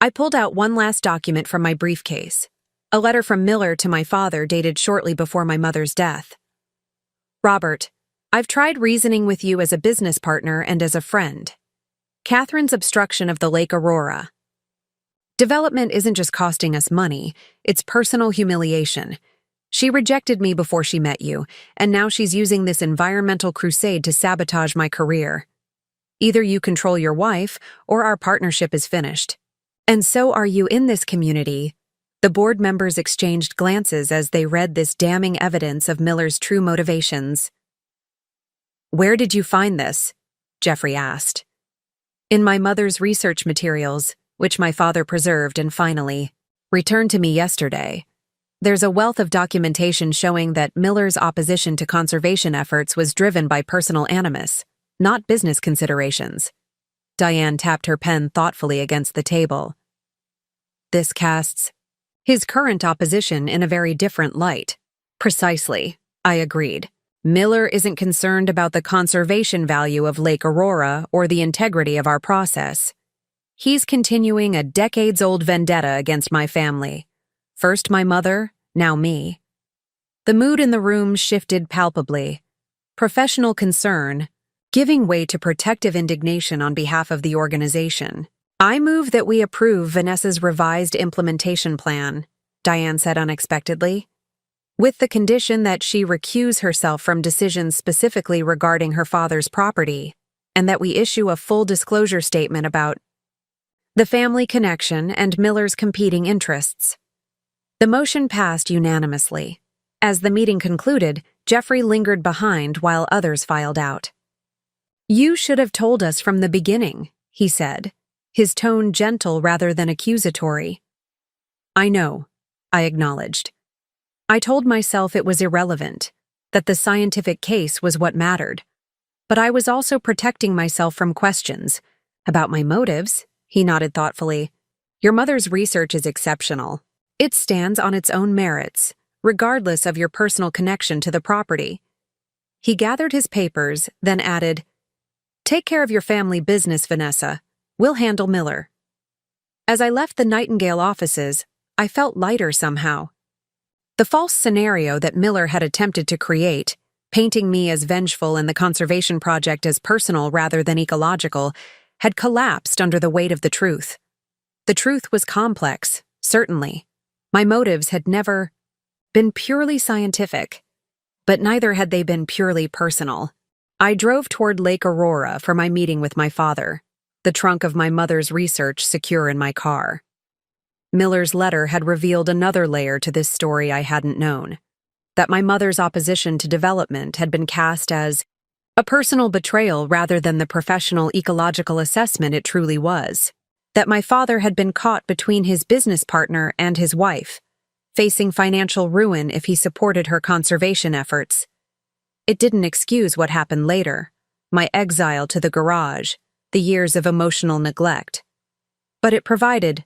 I pulled out one last document from my briefcase, a letter from Miller to my father dated shortly before my mother's death. Robert, I've tried reasoning with you as a business partner and as a friend. Catherine's obstruction of the Lake Aurora. Development isn't just costing us money, it's personal humiliation. She rejected me before she met you, and now she's using this environmental crusade to sabotage my career. Either you control your wife, or our partnership is finished. And so are you in this community. The board members exchanged glances as they read this damning evidence of Miller's true motivations. Where did you find this? Jeffrey asked. In my mother's research materials, which my father preserved and finally returned to me yesterday. There's a wealth of documentation showing that Miller's opposition to conservation efforts was driven by personal animus, not business considerations. Diane tapped her pen thoughtfully against the table. This casts his current opposition in a very different light. Precisely, I agreed. Miller isn't concerned about the conservation value of Lake Aurora or the integrity of our process. He's continuing a decades-old vendetta against my family. First my mother, now me. The mood in the room shifted palpably. Professional concern, giving way to protective indignation on behalf of the organization. I move that we approve Vanessa's revised implementation plan, Diane said unexpectedly, with the condition that she recuse herself from decisions specifically regarding her father's property, and that we issue a full disclosure statement about the family connection and Miller's competing interests. The motion passed unanimously. As the meeting concluded, Jeffrey lingered behind while others filed out. You should have told us from the beginning, he said, his tone gentle rather than accusatory. I know, I acknowledged. I told myself it was irrelevant, that the scientific case was what mattered. But I was also protecting myself from questions. About my motives, he nodded thoughtfully. Your mother's research is exceptional. It stands on its own merits, regardless of your personal connection to the property. He gathered his papers, then added, Take care of your family business, Vanessa. We'll handle Miller. As I left the Nightingale offices, I felt lighter somehow. The false scenario that Miller had attempted to create, painting me as vengeful and the conservation project as personal rather than ecological, had collapsed under the weight of the truth. The truth was complex, certainly. My motives had never been purely scientific, but neither had they been purely personal. I drove toward Lake Aurora for my meeting with my father, the trunk of my mother's research secure in my car. Miller's letter had revealed another layer to this story I hadn't known, that my mother's opposition to development had been cast as a personal betrayal rather than the professional ecological assessment it truly was, that my father had been caught between his business partner and his wife, facing financial ruin if he supported her conservation efforts. It didn't excuse what happened later, my exile to the garage, the years of emotional neglect. But it provided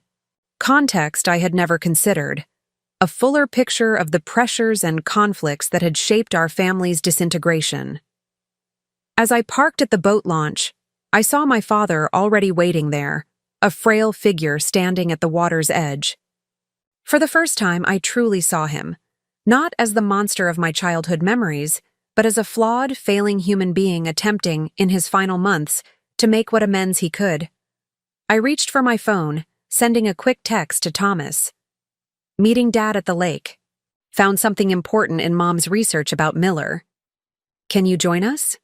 context I had never considered, a fuller picture of the pressures and conflicts that had shaped our family's disintegration. As I parked at the boat launch, I saw my father already waiting there, a frail figure standing at the water's edge. For the first time, I truly saw him, not as the monster of my childhood memories, but as a flawed, failing human being attempting, in his final months, to make what amends he could. I reached for my phone, sending a quick text to Thomas. Meeting Dad at the lake. Found something important in Mom's research about Miller. Can you join us?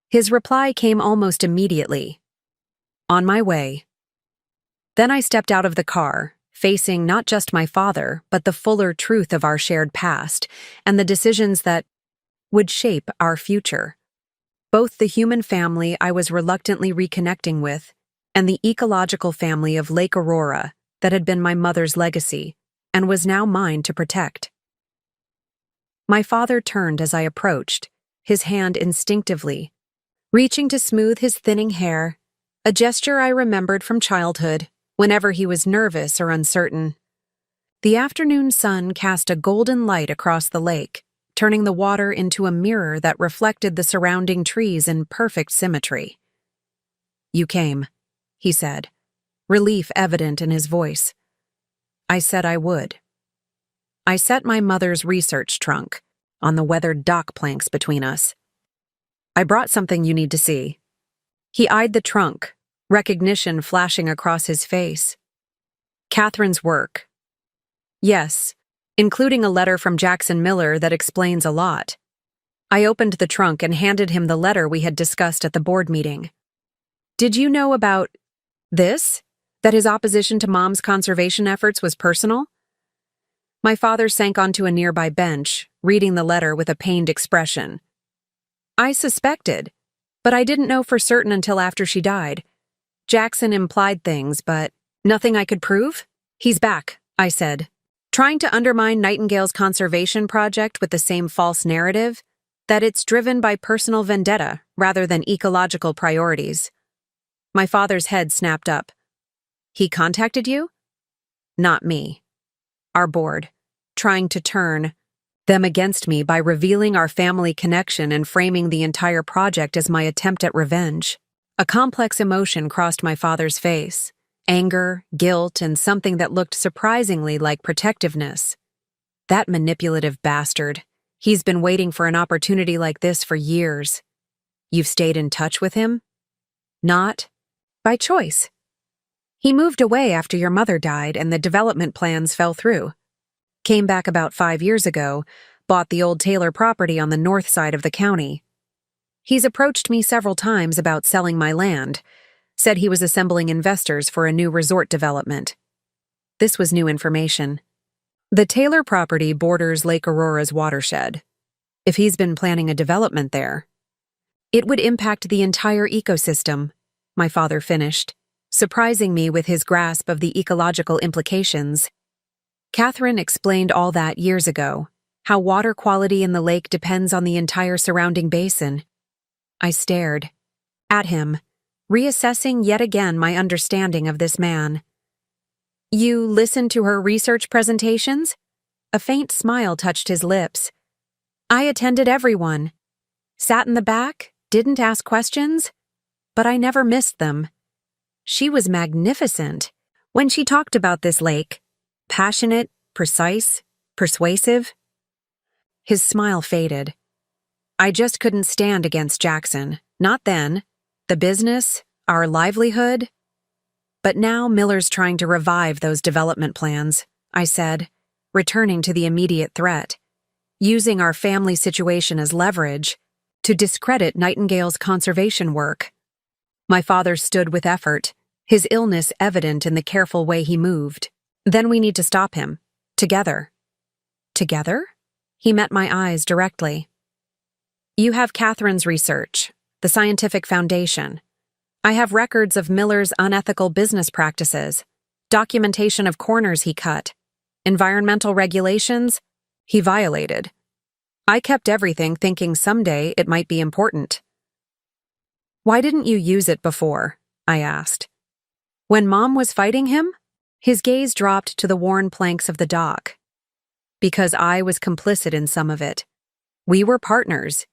His reply came almost immediately. On my way. Then I stepped out of the car, facing not just my father, but the fuller truth of our shared past and the decisions that would shape our future. Both the human family I was reluctantly reconnecting with and the ecological family of Lake Aurora that had been my mother's legacy and was now mine to protect. My father turned as I approached, his hand instinctively, reaching to smooth his thinning hair, a gesture I remembered from childhood whenever he was nervous or uncertain. The afternoon sun cast a golden light across the lake, turning the water into a mirror that reflected the surrounding trees in perfect symmetry. You came, he said, relief evident in his voice. I said I would. I set my mother's research trunk on the weathered dock planks between us. I brought something you need to see. He eyed the trunk, recognition flashing across his face. Catherine's work. Yes, including a letter from Jackson Miller that explains a lot. I opened the trunk and handed him the letter we had discussed at the board meeting. Did you know about this? That his opposition to Mom's conservation efforts was personal? My father sank onto a nearby bench, reading the letter with a pained expression. I suspected, but I didn't know for certain until after she died. Jackson implied things, but nothing I could prove? He's back, I said, trying to undermine Nightingale's conservation project with the same false narrative, that it's driven by personal vendetta rather than ecological priorities. My father's head snapped up. He contacted you? Not me. Our board, trying to turn them against me by revealing our family connection and framing the entire project as my attempt at revenge. A complex emotion crossed my father's face. Anger, guilt, and something that looked surprisingly like protectiveness. That manipulative bastard. He's been waiting for an opportunity like this for years. You've stayed in touch with him? Not by choice. He moved away after your mother died and the development plans fell through. Came back about 5 years ago, bought the old Taylor property on the north side of the county. He's approached me several times about selling my land, said he was assembling investors for a new resort development. This was new information. The Taylor property borders Lake Aurora's watershed. If he's been planning a development there, it would impact the entire ecosystem, my father finished, surprising me with his grasp of the ecological implications. Catherine explained all that years ago, how water quality in the lake depends on the entire surrounding basin. I stared at him, reassessing yet again my understanding of this man. You listened to her research presentations? A faint smile touched his lips. I attended everyone. Sat in the back, didn't ask questions, but I never missed them. She was magnificent when she talked about this lake. Passionate, precise, persuasive. His smile faded. I just couldn't stand against Jackson. Not then. The business, our livelihood. But now Miller's trying to revive those development plans, I said, returning to the immediate threat, using our family situation as leverage to discredit Nightingale's conservation work. My father stood with effort, his illness evident in the careful way he moved. Then we need to stop him. Together. Together? He met my eyes directly. You have Catherine's research, the scientific foundation. I have records of Miller's unethical business practices, documentation of corners he cut, environmental regulations he violated. I kept everything thinking someday it might be important. Why didn't you use it before? I asked. When Mom was fighting him? His gaze dropped to the worn planks of the dock. Because I was complicit in some of it. We were partners.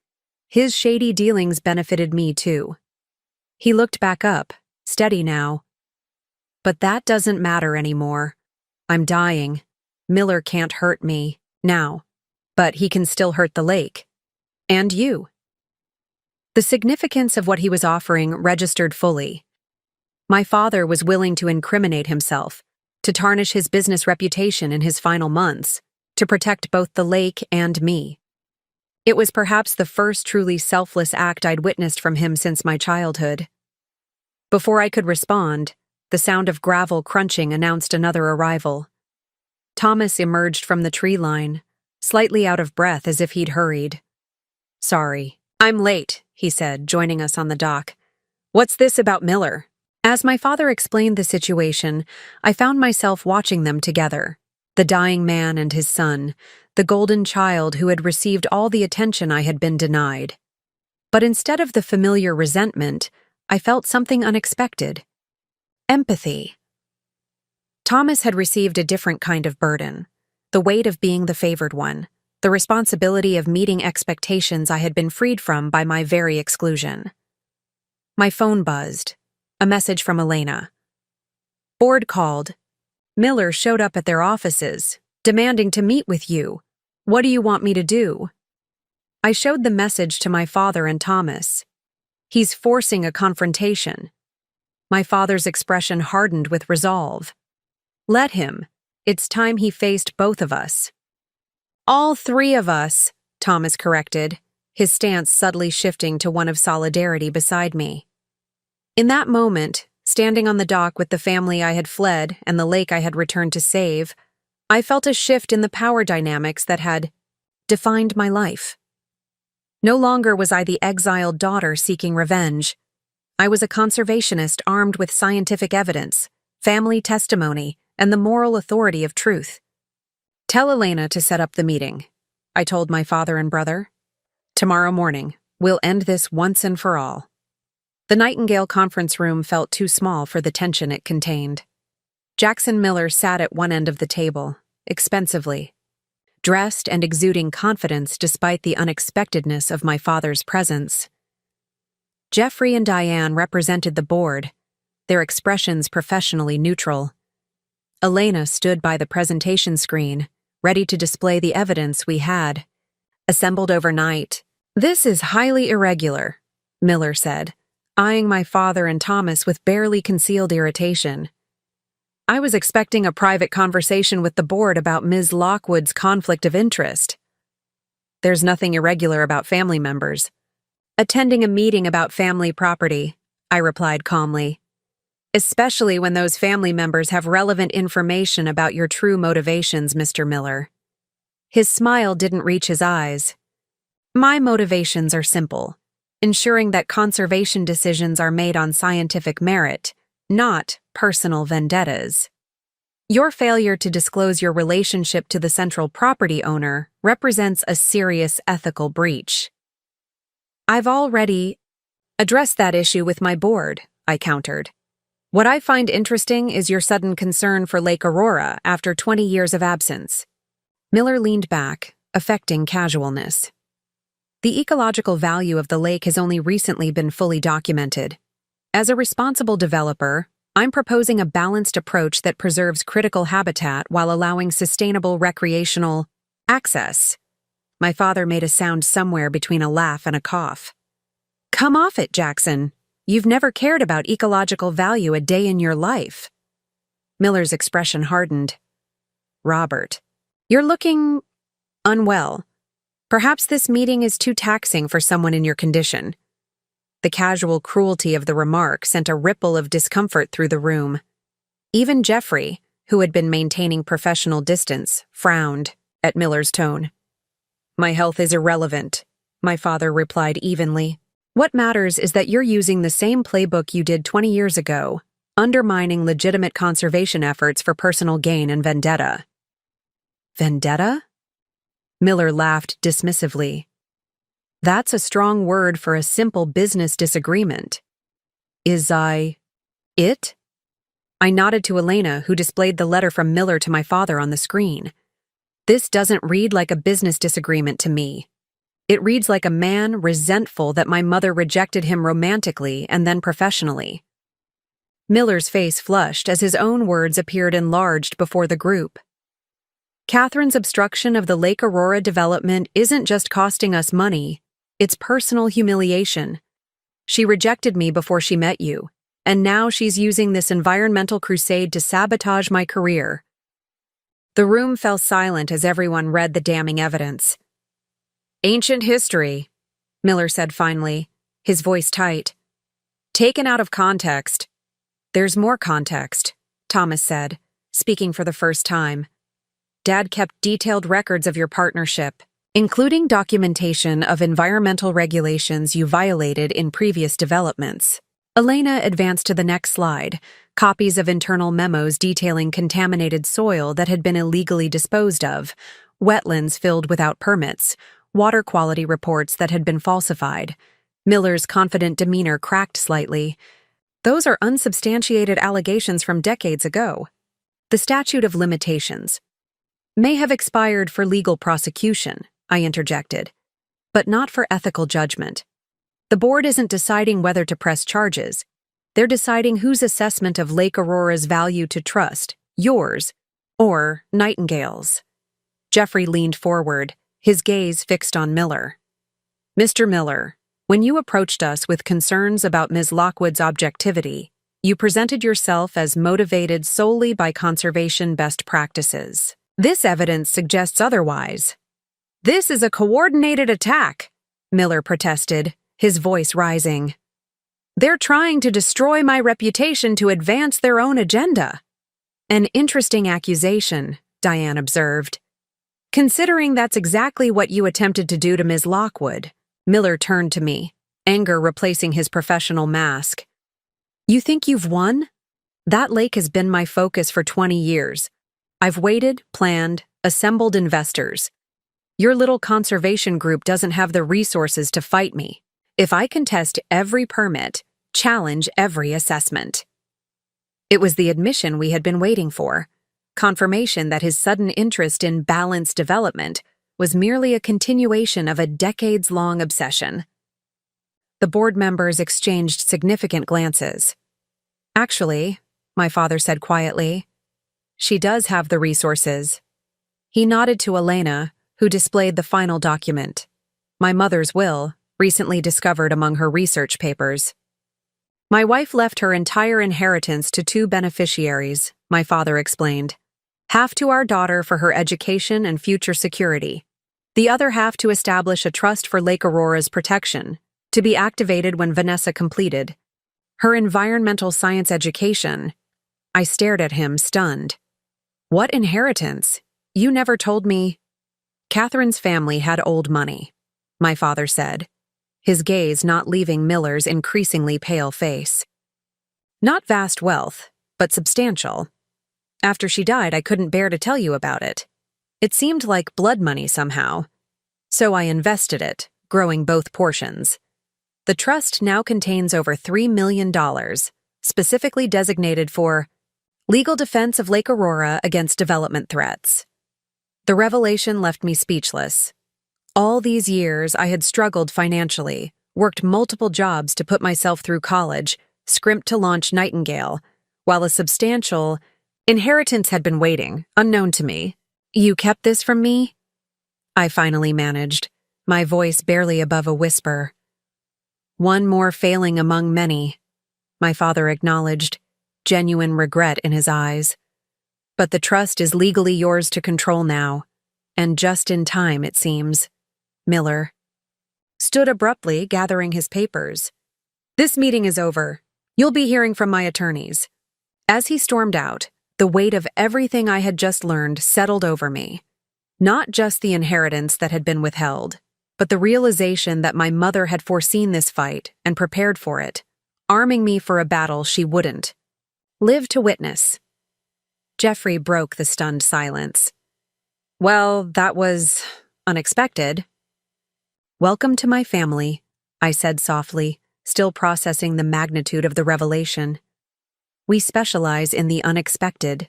His shady dealings benefited me too. He looked back up, steady now. But that doesn't matter anymore. I'm dying. Miller can't hurt me, now. But he can still hurt the lake. And you. The significance of what he was offering registered fully. My father was willing to incriminate himself, to tarnish his business reputation in his final months, to protect both the lake and me. It was perhaps the first truly selfless act I'd witnessed from him since my childhood. Before I could respond, the sound of gravel crunching announced another arrival. Thomas emerged from the tree line, slightly out of breath as if he'd hurried. Sorry, I'm late, he said, joining us on the dock. What's this about Miller? As my father explained the situation, I found myself watching them together. The dying man and his son, the golden child who had received all the attention I had been denied. But instead of the familiar resentment, I felt something unexpected. Empathy. Thomas had received a different kind of burden, the weight of being the favored one, the responsibility of meeting expectations I had been freed from by my very exclusion. My phone buzzed. A message from Elena. Board called. Miller showed up at their offices, demanding to meet with you. What do you want me to do? I showed the message to my father and Thomas. He's forcing a confrontation. My father's expression hardened with resolve. Let him. It's time he faced both of us. All three of us, Thomas corrected, his stance subtly shifting to one of solidarity beside me. In that moment, standing on the dock with the family I had fled and the lake I had returned to save, I felt a shift in the power dynamics that had defined my life. No longer was I the exiled daughter seeking revenge. I was a conservationist armed with scientific evidence, family testimony, and the moral authority of truth. Tell Elena to set up the meeting, I told my father and brother. Tomorrow morning, we'll end this once and for all. The Nightingale conference room felt too small for the tension it contained. Jackson Miller sat at one end of the table, expensively, dressed and exuding confidence despite the unexpectedness of my father's presence. Jeffrey and Diane represented the board, their expressions professionally neutral. Elena stood by the presentation screen, ready to display the evidence we had. Assembled overnight. This is highly irregular, Miller said, eyeing my father and Thomas with barely concealed irritation. I was expecting a private conversation with the board about Ms. Lockwood's conflict of interest. There's nothing irregular about family members. Attending a meeting about family property, I replied calmly. Especially when those family members have relevant information about your true motivations, Mr. Miller. His smile didn't reach his eyes. My motivations are simple. Ensuring that conservation decisions are made on scientific merit, not personal vendettas. Your failure to disclose your relationship to the central property owner represents a serious ethical breach. I've already addressed that issue with my board, I countered. What I find interesting is your sudden concern for Lake Aurora after 20 years of absence. Miller leaned back, affecting casualness. The ecological value of the lake has only recently been fully documented. As a responsible developer, I'm proposing a balanced approach that preserves critical habitat while allowing sustainable recreational access. My father made a sound somewhere between a laugh and a cough. Come off it, Jackson. You've never cared about ecological value a day in your life. Miller's expression hardened. Robert, you're looking unwell. Perhaps this meeting is too taxing for someone in your condition. The casual cruelty of the remark sent a ripple of discomfort through the room. Even Jeffrey, who had been maintaining professional distance, frowned at Miller's tone. My health is irrelevant, my father replied evenly. What matters is that you're using the same playbook you did 20 years ago, undermining legitimate conservation efforts for personal gain and vendetta. Vendetta? Miller laughed dismissively. That's a strong word for a simple business disagreement. Is it? I nodded to Elena, who displayed the letter from Miller to my father on the screen. This doesn't read like a business disagreement to me. It reads like a man resentful that my mother rejected him romantically and then professionally. Miller's face flushed as his own words appeared enlarged before the group. Catherine's obstruction of the Lake Aurora development isn't just costing us money, it's personal humiliation. She rejected me before she met you, and now she's using this environmental crusade to sabotage my career. The room fell silent as everyone read the damning evidence. Ancient history, Miller said finally, his voice tight. Taken out of context. There's more context, Thomas said, speaking for the first time. Dad kept detailed records of your partnership, including documentation of environmental regulations you violated in previous developments. Elena advanced to the next slide, copies of internal memos detailing contaminated soil that had been illegally disposed of, wetlands filled without permits, water quality reports that had been falsified. Miller's confident demeanor cracked slightly. Those are unsubstantiated allegations from decades ago. The statute of limitations may have expired for legal prosecution, I interjected, but not for ethical judgment. The board isn't deciding whether to press charges. They're deciding whose assessment of Lake Aurora's value to trust, yours or Nightingale's. Jeffrey leaned forward, his gaze fixed on Miller. Mr. Miller, when you approached us with concerns about Ms. Lockwood's objectivity, you presented yourself as motivated solely by conservation best practices. This evidence suggests otherwise. This is a coordinated attack, Miller protested, his voice rising. They're trying to destroy my reputation to advance their own agenda. An interesting accusation, Diane observed. Considering that's exactly what you attempted to do to Ms. Lockwood, Miller turned to me, anger replacing his professional mask. You think you've won? That lake has been my focus for 20 years. I've waited, planned, assembled investors. Your little conservation group doesn't have the resources to fight me. If I contest every permit, challenge every assessment. It was the admission we had been waiting for, confirmation that his sudden interest in balanced development was merely a continuation of a decades-long obsession. The board members exchanged significant glances. Actually, my father said quietly, she does have the resources. He nodded to Elena, who displayed the final document, my mother's will, recently discovered among her research papers. My wife left her entire inheritance to 2 beneficiaries, my father explained. Half to our daughter for her education and future security. The other half to establish a trust for Lake Aurora's protection, to be activated when Vanessa completed. Her environmental science education. I stared at him, stunned. What inheritance? You never told me. Catherine's family had old money, my father said, his gaze not leaving Miller's increasingly pale face. Not vast wealth, but substantial. After she died, I couldn't bear to tell you about it. It seemed like blood money somehow. So I invested it, growing both portions. The trust now contains over $3 million, specifically designated for legal defense of Lake Aurora against development threats. The revelation left me speechless. All these years, I had struggled financially, worked multiple jobs to put myself through college, scrimped to launch Nightingale, while a substantial inheritance had been waiting, unknown to me. You kept this from me? I finally managed, my voice barely above a whisper. One more failing among many, my father acknowledged, genuine regret in his eyes. But the trust is legally yours to control now, and just in time, it seems. Miller stood abruptly, gathering his papers. This meeting is over. You'll be hearing from my attorneys. As he stormed out, the weight of everything I had just learned settled over me. Not just the inheritance that had been withheld, but the realization that my mother had foreseen this fight and prepared for it, arming me for a battle she wouldn't live to witness. Jeffrey broke the stunned silence. Well, that was unexpected. Welcome to my family, I said softly, still processing the magnitude of the revelation. We specialize in the unexpected.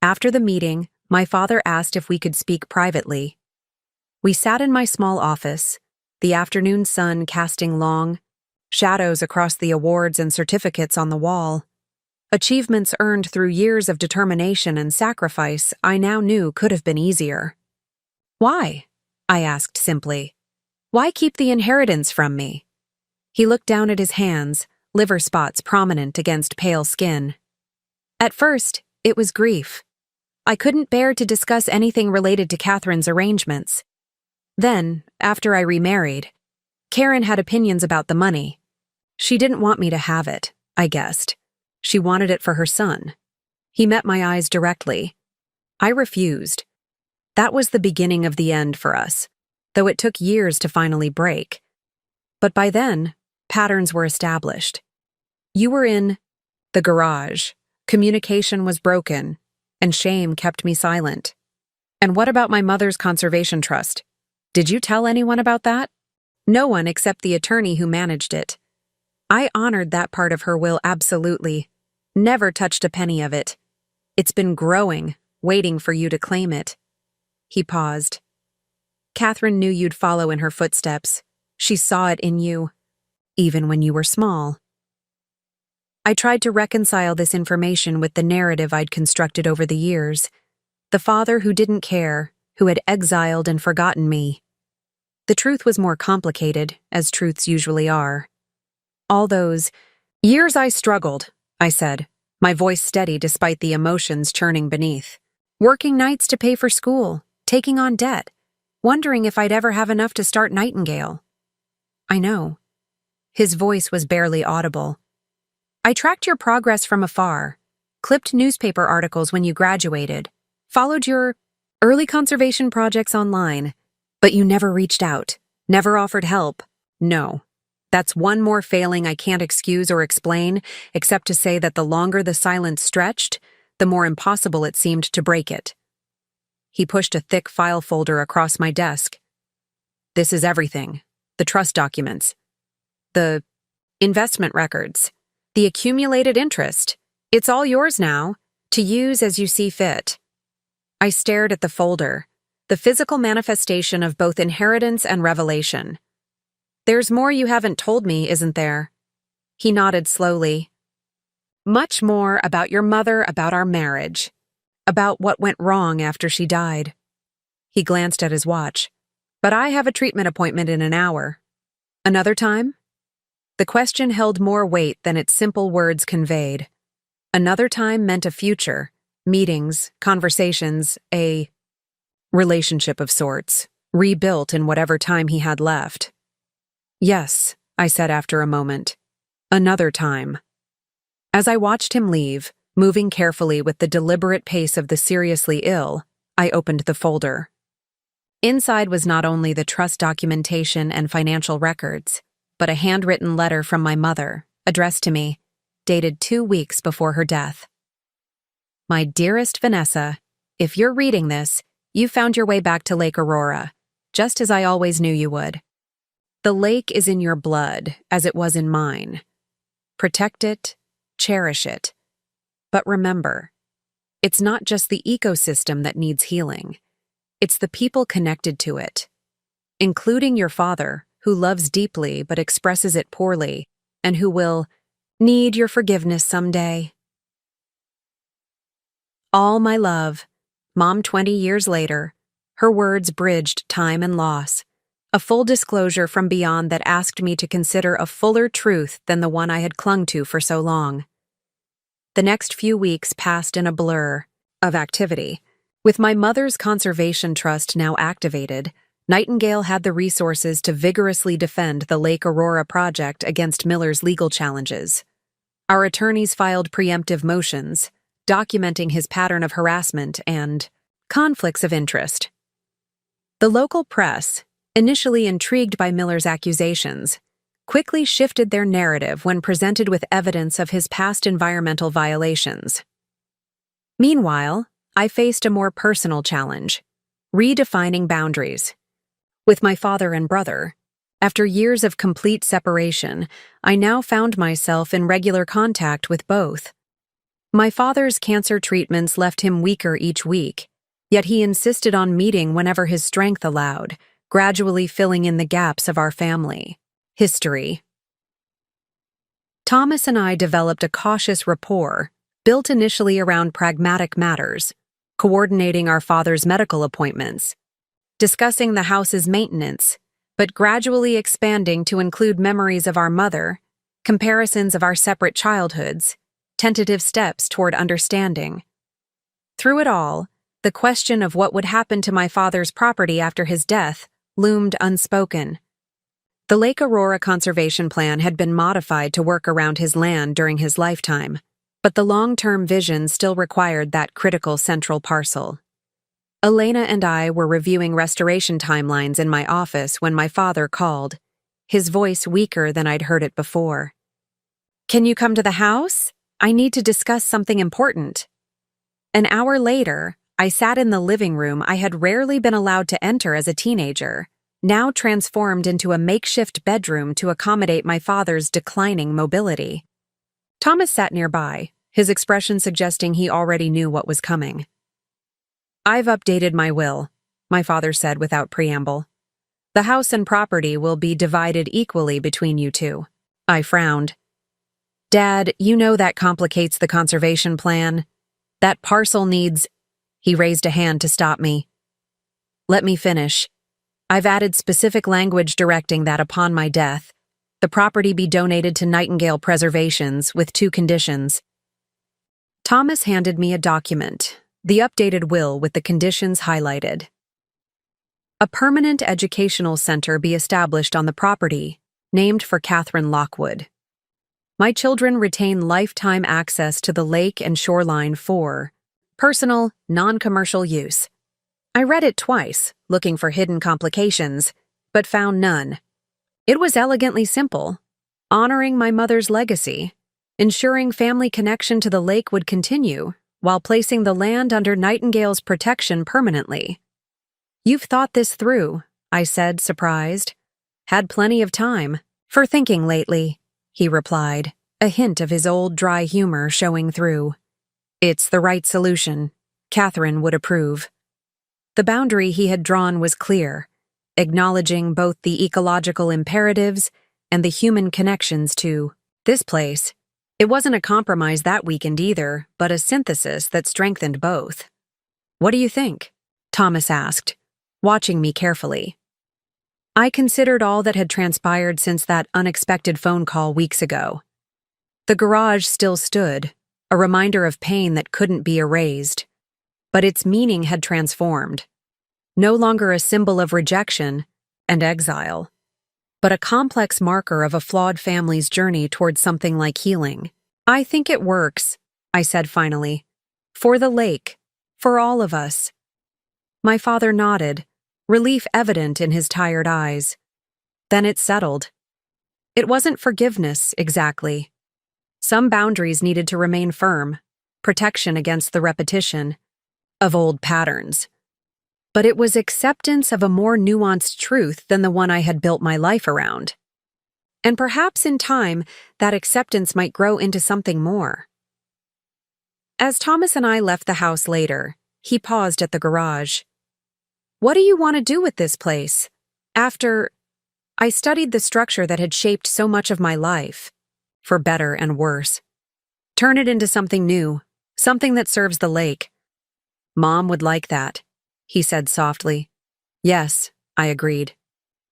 After the meeting, my father asked if we could speak privately. We sat in my small office, the afternoon sun casting long shadows across the awards and certificates on the wall. Achievements earned through years of determination and sacrifice I now knew could have been easier. Why? I asked simply. Why keep the inheritance from me? He looked down at his hands, liver spots prominent against pale skin. At first, it was grief. I couldn't bear to discuss anything related to Catherine's arrangements. Then, after I remarried, Karen had opinions about the money. She didn't want me to have it, I guessed. She wanted it for her son. He met my eyes directly. I refused. That was the beginning of the end for us, though it took years to finally break. But by then, patterns were established. You were in the garage, communication was broken, and shame kept me silent. And what about my mother's conservation trust? Did you tell anyone about that? No one except the attorney who managed it. I honored that part of her will absolutely. Never touched a penny of it. It's been growing, waiting for you to claim it. He paused. Catherine knew you'd follow in her footsteps. She saw it in you, even when you were small. I tried to reconcile this information with the narrative I'd constructed over the years. The father who didn't care, who had exiled and forgotten me. The truth was more complicated, as truths usually are. All those years I struggled, I said, my voice steady despite the emotions churning beneath. Working nights to pay for school, taking on debt, wondering if I'd ever have enough to start Nightingale. I know. His voice was barely audible. I tracked your progress from afar, clipped newspaper articles when you graduated, followed your early conservation projects online, but you never reached out, never offered help. No. That's one more failing I can't excuse or explain, except to say that the longer the silence stretched, the more impossible it seemed to break it. He pushed a thick file folder across my desk. This is everything. The trust documents. The investment records. The accumulated interest. It's all yours now, to use as you see fit. I stared at the folder, the physical manifestation of both inheritance and revelation. There's more you haven't told me, isn't there? He nodded slowly. Much more about your mother, about our marriage, about what went wrong after she died. He glanced at his watch. But I have a treatment appointment in an hour. Another time? The question held more weight than its simple words conveyed. Another time meant a future, meetings, conversations, a relationship of sorts, rebuilt in whatever time he had left. Yes, I said after a moment. Another time. As I watched him leave, moving carefully with the deliberate pace of the seriously ill, I opened the folder. Inside was not only the trust documentation and financial records, but a handwritten letter from my mother, addressed to me, dated 2 weeks before her death. My dearest Vanessa, if you're reading this, you found your way back to Lake Aurora, just as I always knew you would. The lake is in your blood, as it was in mine. Protect it, cherish it. But remember, it's not just the ecosystem that needs healing. It's the people connected to it, including your father, who loves deeply but expresses it poorly, and who will need your forgiveness someday. All my love, Mom 20 years later. Her words bridged time and loss. A full disclosure from beyond that asked me to consider a fuller truth than the one I had clung to for so long. The next few weeks passed in a blur of activity. With my mother's conservation trust now activated, Nightingale had the resources to vigorously defend the Lake Aurora project against Miller's legal challenges. Our attorneys filed preemptive motions, documenting his pattern of harassment and conflicts of interest. The local press, initially intrigued by Miller's accusations, quickly shifted their narrative when presented with evidence of his past environmental violations. Meanwhile, I faced a more personal challenge: redefining boundaries. With my father and brother, after years of complete separation, I now found myself in regular contact with both. My father's cancer treatments left him weaker each week, yet he insisted on meeting whenever his strength allowed, gradually filling in the gaps of our family history. Thomas and I developed a cautious rapport, built initially around pragmatic matters, coordinating our father's medical appointments, discussing the house's maintenance, but gradually expanding to include memories of our mother, comparisons of our separate childhoods, tentative steps toward understanding. Through it all, the question of what would happen to my father's property after his death loomed unspoken. The Lake Aurora Conservation Plan had been modified to work around his land during his lifetime, but the long-term vision still required that critical central parcel. Elena and I were reviewing restoration timelines in my office when my father called, his voice weaker than I'd heard it before. "Can you come to the house? I need to discuss something important." An hour later, I sat in the living room I had rarely been allowed to enter as a teenager, now transformed into a makeshift bedroom to accommodate my father's declining mobility. Thomas sat nearby, his expression suggesting he already knew what was coming. "I've updated my will," my father said without preamble. "The house and property will be divided equally between you two." I frowned. "Dad, you know that complicates the conservation plan. That parcel needs—" He raised a hand to stop me. "Let me finish. I've added specific language directing that upon my death, the property be donated to Nightingale Preservations with 2 conditions." Thomas handed me a document, the updated will with the conditions highlighted. A permanent educational center be established on the property, named for Catherine Lockwood. My children retain lifetime access to the lake and shoreline for personal, non-commercial use. I read it twice, looking for hidden complications, but found none. It was elegantly simple, honoring my mother's legacy, ensuring family connection to the lake would continue, while placing the land under Nightingale's protection permanently. "You've thought this through," I said, surprised. "Had plenty of time for thinking lately," he replied, a hint of his old dry humor showing through. "It's the right solution. Catherine would approve." The boundary he had drawn was clear, acknowledging both the ecological imperatives and the human connections to this place. It wasn't a compromise that weakened either, but a synthesis that strengthened both. "What do you think?" Thomas asked, watching me carefully. I considered all that had transpired since that unexpected phone call weeks ago. The garage still stood, a reminder of pain that couldn't be erased. But its meaning had transformed. No longer a symbol of rejection and exile, but a complex marker of a flawed family's journey towards something like healing. "I think it works," I said finally. "For the lake, for all of us." My father nodded, relief evident in his tired eyes. Then it settled. It wasn't forgiveness, exactly. Some boundaries needed to remain firm, protection against the repetition of old patterns. But it was acceptance of a more nuanced truth than the one I had built my life around. And perhaps in time, that acceptance might grow into something more. As Thomas and I left the house later, he paused at the garage. "What do you want to do with this place?" I studied the structure that had shaped so much of my life, for better and worse. "Turn it into something new, something that serves the lake." "Mom would like that," he said softly. "Yes," I agreed.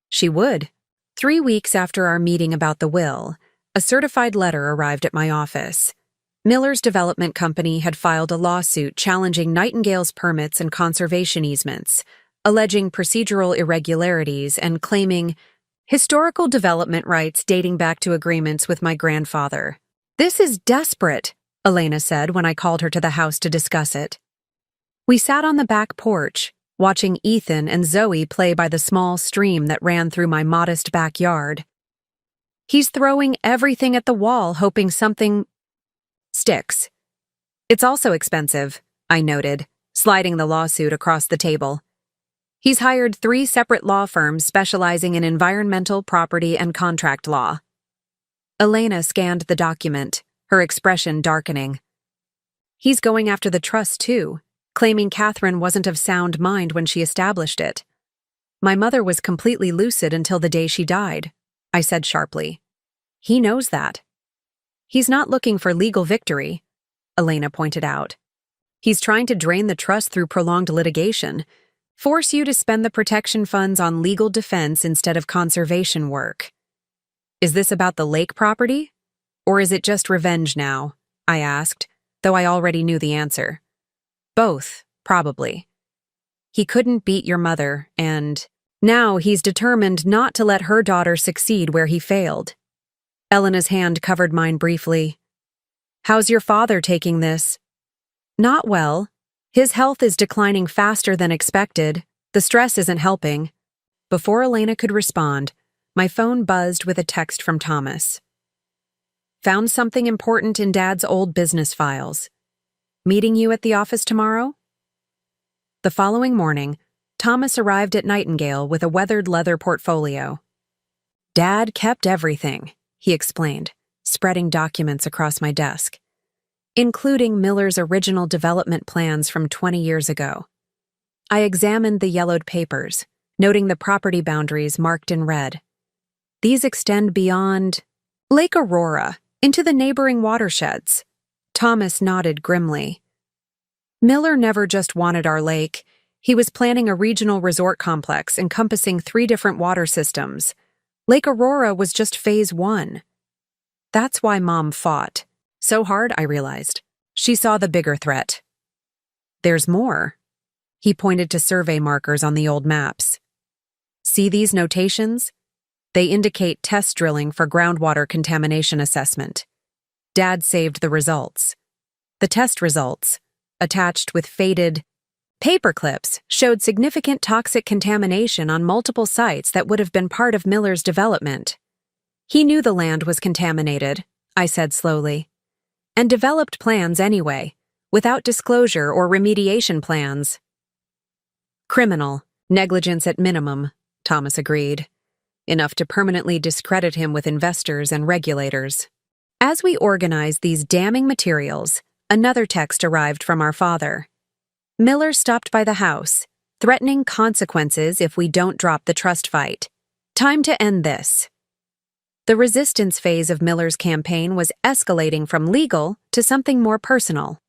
"She would." 3 weeks after our meeting about the will, a certified letter arrived at my office. Miller's Development Company had filed a lawsuit challenging Nightingale's permits and conservation easements, alleging procedural irregularities and claiming historical development rights dating back to agreements with my grandfather. "This is desperate," Elena said when I called her to the house to discuss it. We sat on the back porch, watching Ethan and Zoe play by the small stream that ran through my modest backyard. "He's throwing everything at the wall, hoping something sticks." "It's also expensive," I noted, sliding the lawsuit across the table. "He's hired 3 separate law firms specializing in environmental, property, and contract law." Elena scanned the document, her expression darkening. "He's going after the trust, too, claiming Catherine wasn't of sound mind when she established it. My mother was completely lucid until the day she died," I said sharply. "He knows that." "He's not looking for legal victory," Elena pointed out. "He's trying to drain the trust through prolonged litigation, force you to spend the protection funds on legal defense instead of conservation work." "Is this about the lake property? Or is it just revenge now?" I asked, though I already knew the answer. "Both, probably. He couldn't beat your mother, and now he's determined not to let her daughter succeed where he failed." Elena's hand covered mine briefly. "How's your father taking this?" "Not well. His health is declining faster than expected. The stress isn't helping." Before Elena could respond, my phone buzzed with a text from Thomas. "Found something important in Dad's old business files. Meeting you at the office tomorrow?" The following morning, Thomas arrived at Nightingale with a weathered leather portfolio. "Dad kept everything," he explained, spreading documents across my desk, including Miller's original development plans from 20 years ago. I examined the yellowed papers, noting the property boundaries marked in red. "These extend beyond Lake Aurora, into the neighboring watersheds." Thomas nodded grimly. "Miller never just wanted our lake. He was planning a regional resort complex encompassing 3 different water systems. Lake Aurora was just phase 1. That's why Mom fought so hard, I realized. She saw the bigger threat. There's more." He pointed to survey markers on the old maps. "See these notations? They indicate test drilling for groundwater contamination assessment. Dad saved the results. The test results, attached with faded paper clips, showed significant toxic contamination on multiple sites that would have been part of Miller's development. He knew the land was contaminated," I said slowly, "and developed plans anyway, without disclosure or remediation plans." "Criminal, negligence at minimum," Thomas agreed. "Enough to permanently discredit him with investors and regulators." As we organized these damning materials, another text arrived from our father. "Miller stopped by the house, threatening consequences if we don't drop the trust fight. Time to end this." The resistance phase of Miller's campaign was escalating from legal to something more personal.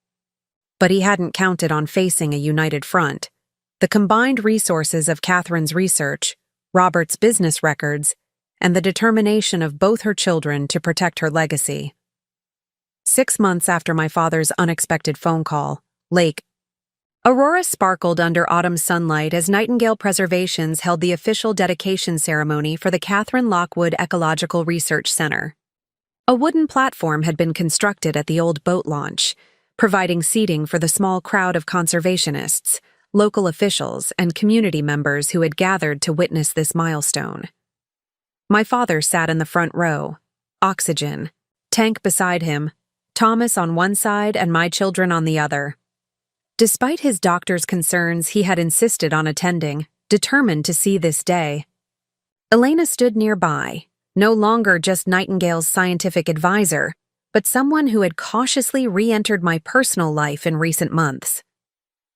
But he hadn't counted on facing a united front. The combined resources of Catherine's research, Robert's business records, and the determination of both her children to protect her legacy. 6 months after my father's unexpected phone call, Lake Aurora sparkled under autumn sunlight as Nightingale Preservations held the official dedication ceremony for the Catherine Lockwood Ecological Research Center. A wooden platform had been constructed at the old boat launch, providing seating for the small crowd of conservationists, local officials, and community members who had gathered to witness this milestone. My father sat in the front row, oxygen tank beside him, Thomas on one side and my children on the other. Despite his doctor's concerns, he had insisted on attending, determined to see this day. Elena stood nearby, no longer just Nightingale's scientific advisor, but someone who had cautiously re-entered my personal life in recent months.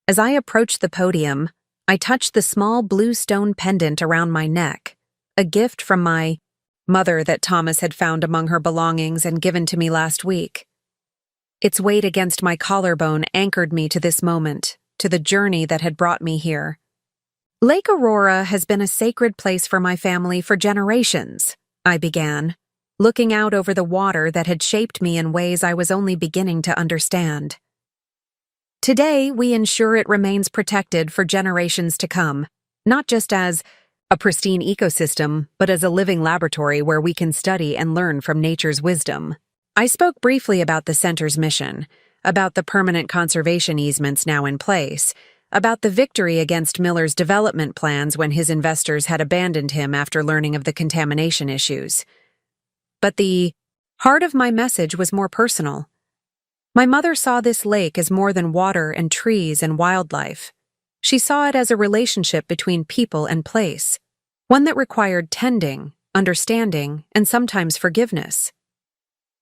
As I approached the podium, I touched the small blue stone pendant around my neck, a gift from my mother that Thomas had found among her belongings and given to me last week. Its weight against my collarbone anchored me to this moment, to the journey that had brought me here. Lake Aurora has been a sacred place for my family for generations, I began, looking out over the water that had shaped me in ways I was only beginning to understand. Today, we ensure it remains protected for generations to come, not just as a pristine ecosystem, but as a living laboratory where we can study and learn from nature's wisdom. I spoke briefly about the center's mission, about the permanent conservation easements now in place, about the victory against Miller's development plans when his investors had abandoned him after learning of the contamination issues. But the heart of my message was more personal. My mother saw this lake as more than water and trees and wildlife. She saw it as a relationship between people and place, one that required tending, understanding, and sometimes forgiveness.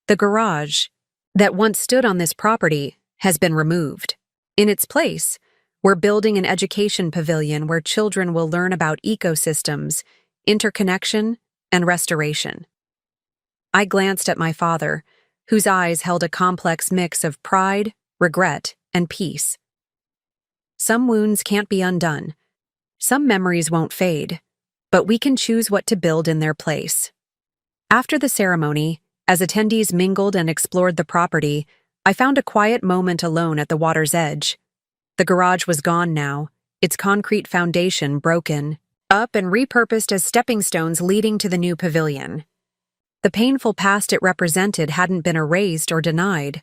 The garage that once stood on this property has been removed. In its place, we're building an education pavilion where children will learn about ecosystems, interconnection, and restoration. I glanced at my father, whose eyes held a complex mix of pride, regret, and peace. Some wounds can't be undone. Some memories won't fade, but we can choose what to build in their place. After the ceremony, as attendees mingled and explored the property, I found a quiet moment alone at the water's edge. The garage was gone now, its concrete foundation broken, up and repurposed as stepping stones leading to the new pavilion. The painful past it represented hadn't been erased or denied,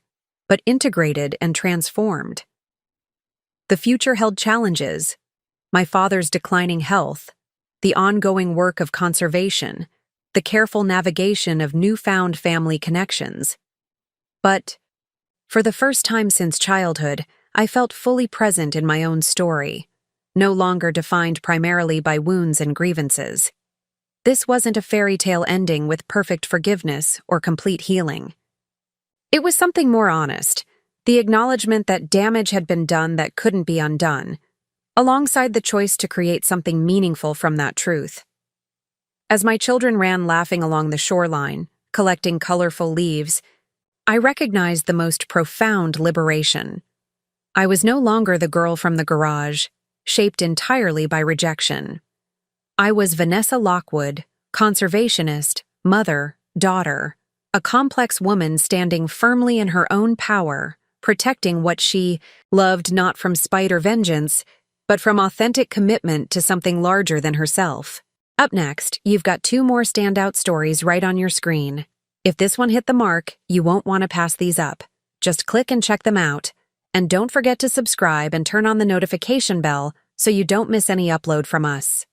but integrated and transformed. The future held challenges: my father's declining health, the ongoing work of conservation, the careful navigation of newfound family connections. But, for the first time since childhood, I felt fully present in my own story, no longer defined primarily by wounds and grievances. This wasn't a fairy tale ending with perfect forgiveness or complete healing. It was something more honest, the acknowledgement that damage had been done that couldn't be undone, alongside the choice to create something meaningful from that truth. As my children ran laughing along the shoreline, collecting colorful leaves, I recognized the most profound liberation. I was no longer the girl from the garage, shaped entirely by rejection. I was Vanessa Lockwood, conservationist, mother, daughter, a complex woman standing firmly in her own power, protecting what she loved not from spite or vengeance, but from authentic commitment to something larger than herself. Up next, you've got 2 more standout stories right on your screen. If this one hit the mark, you won't want to pass these up. Just click and check them out. And don't forget to subscribe and turn on the notification bell so you don't miss any upload from us.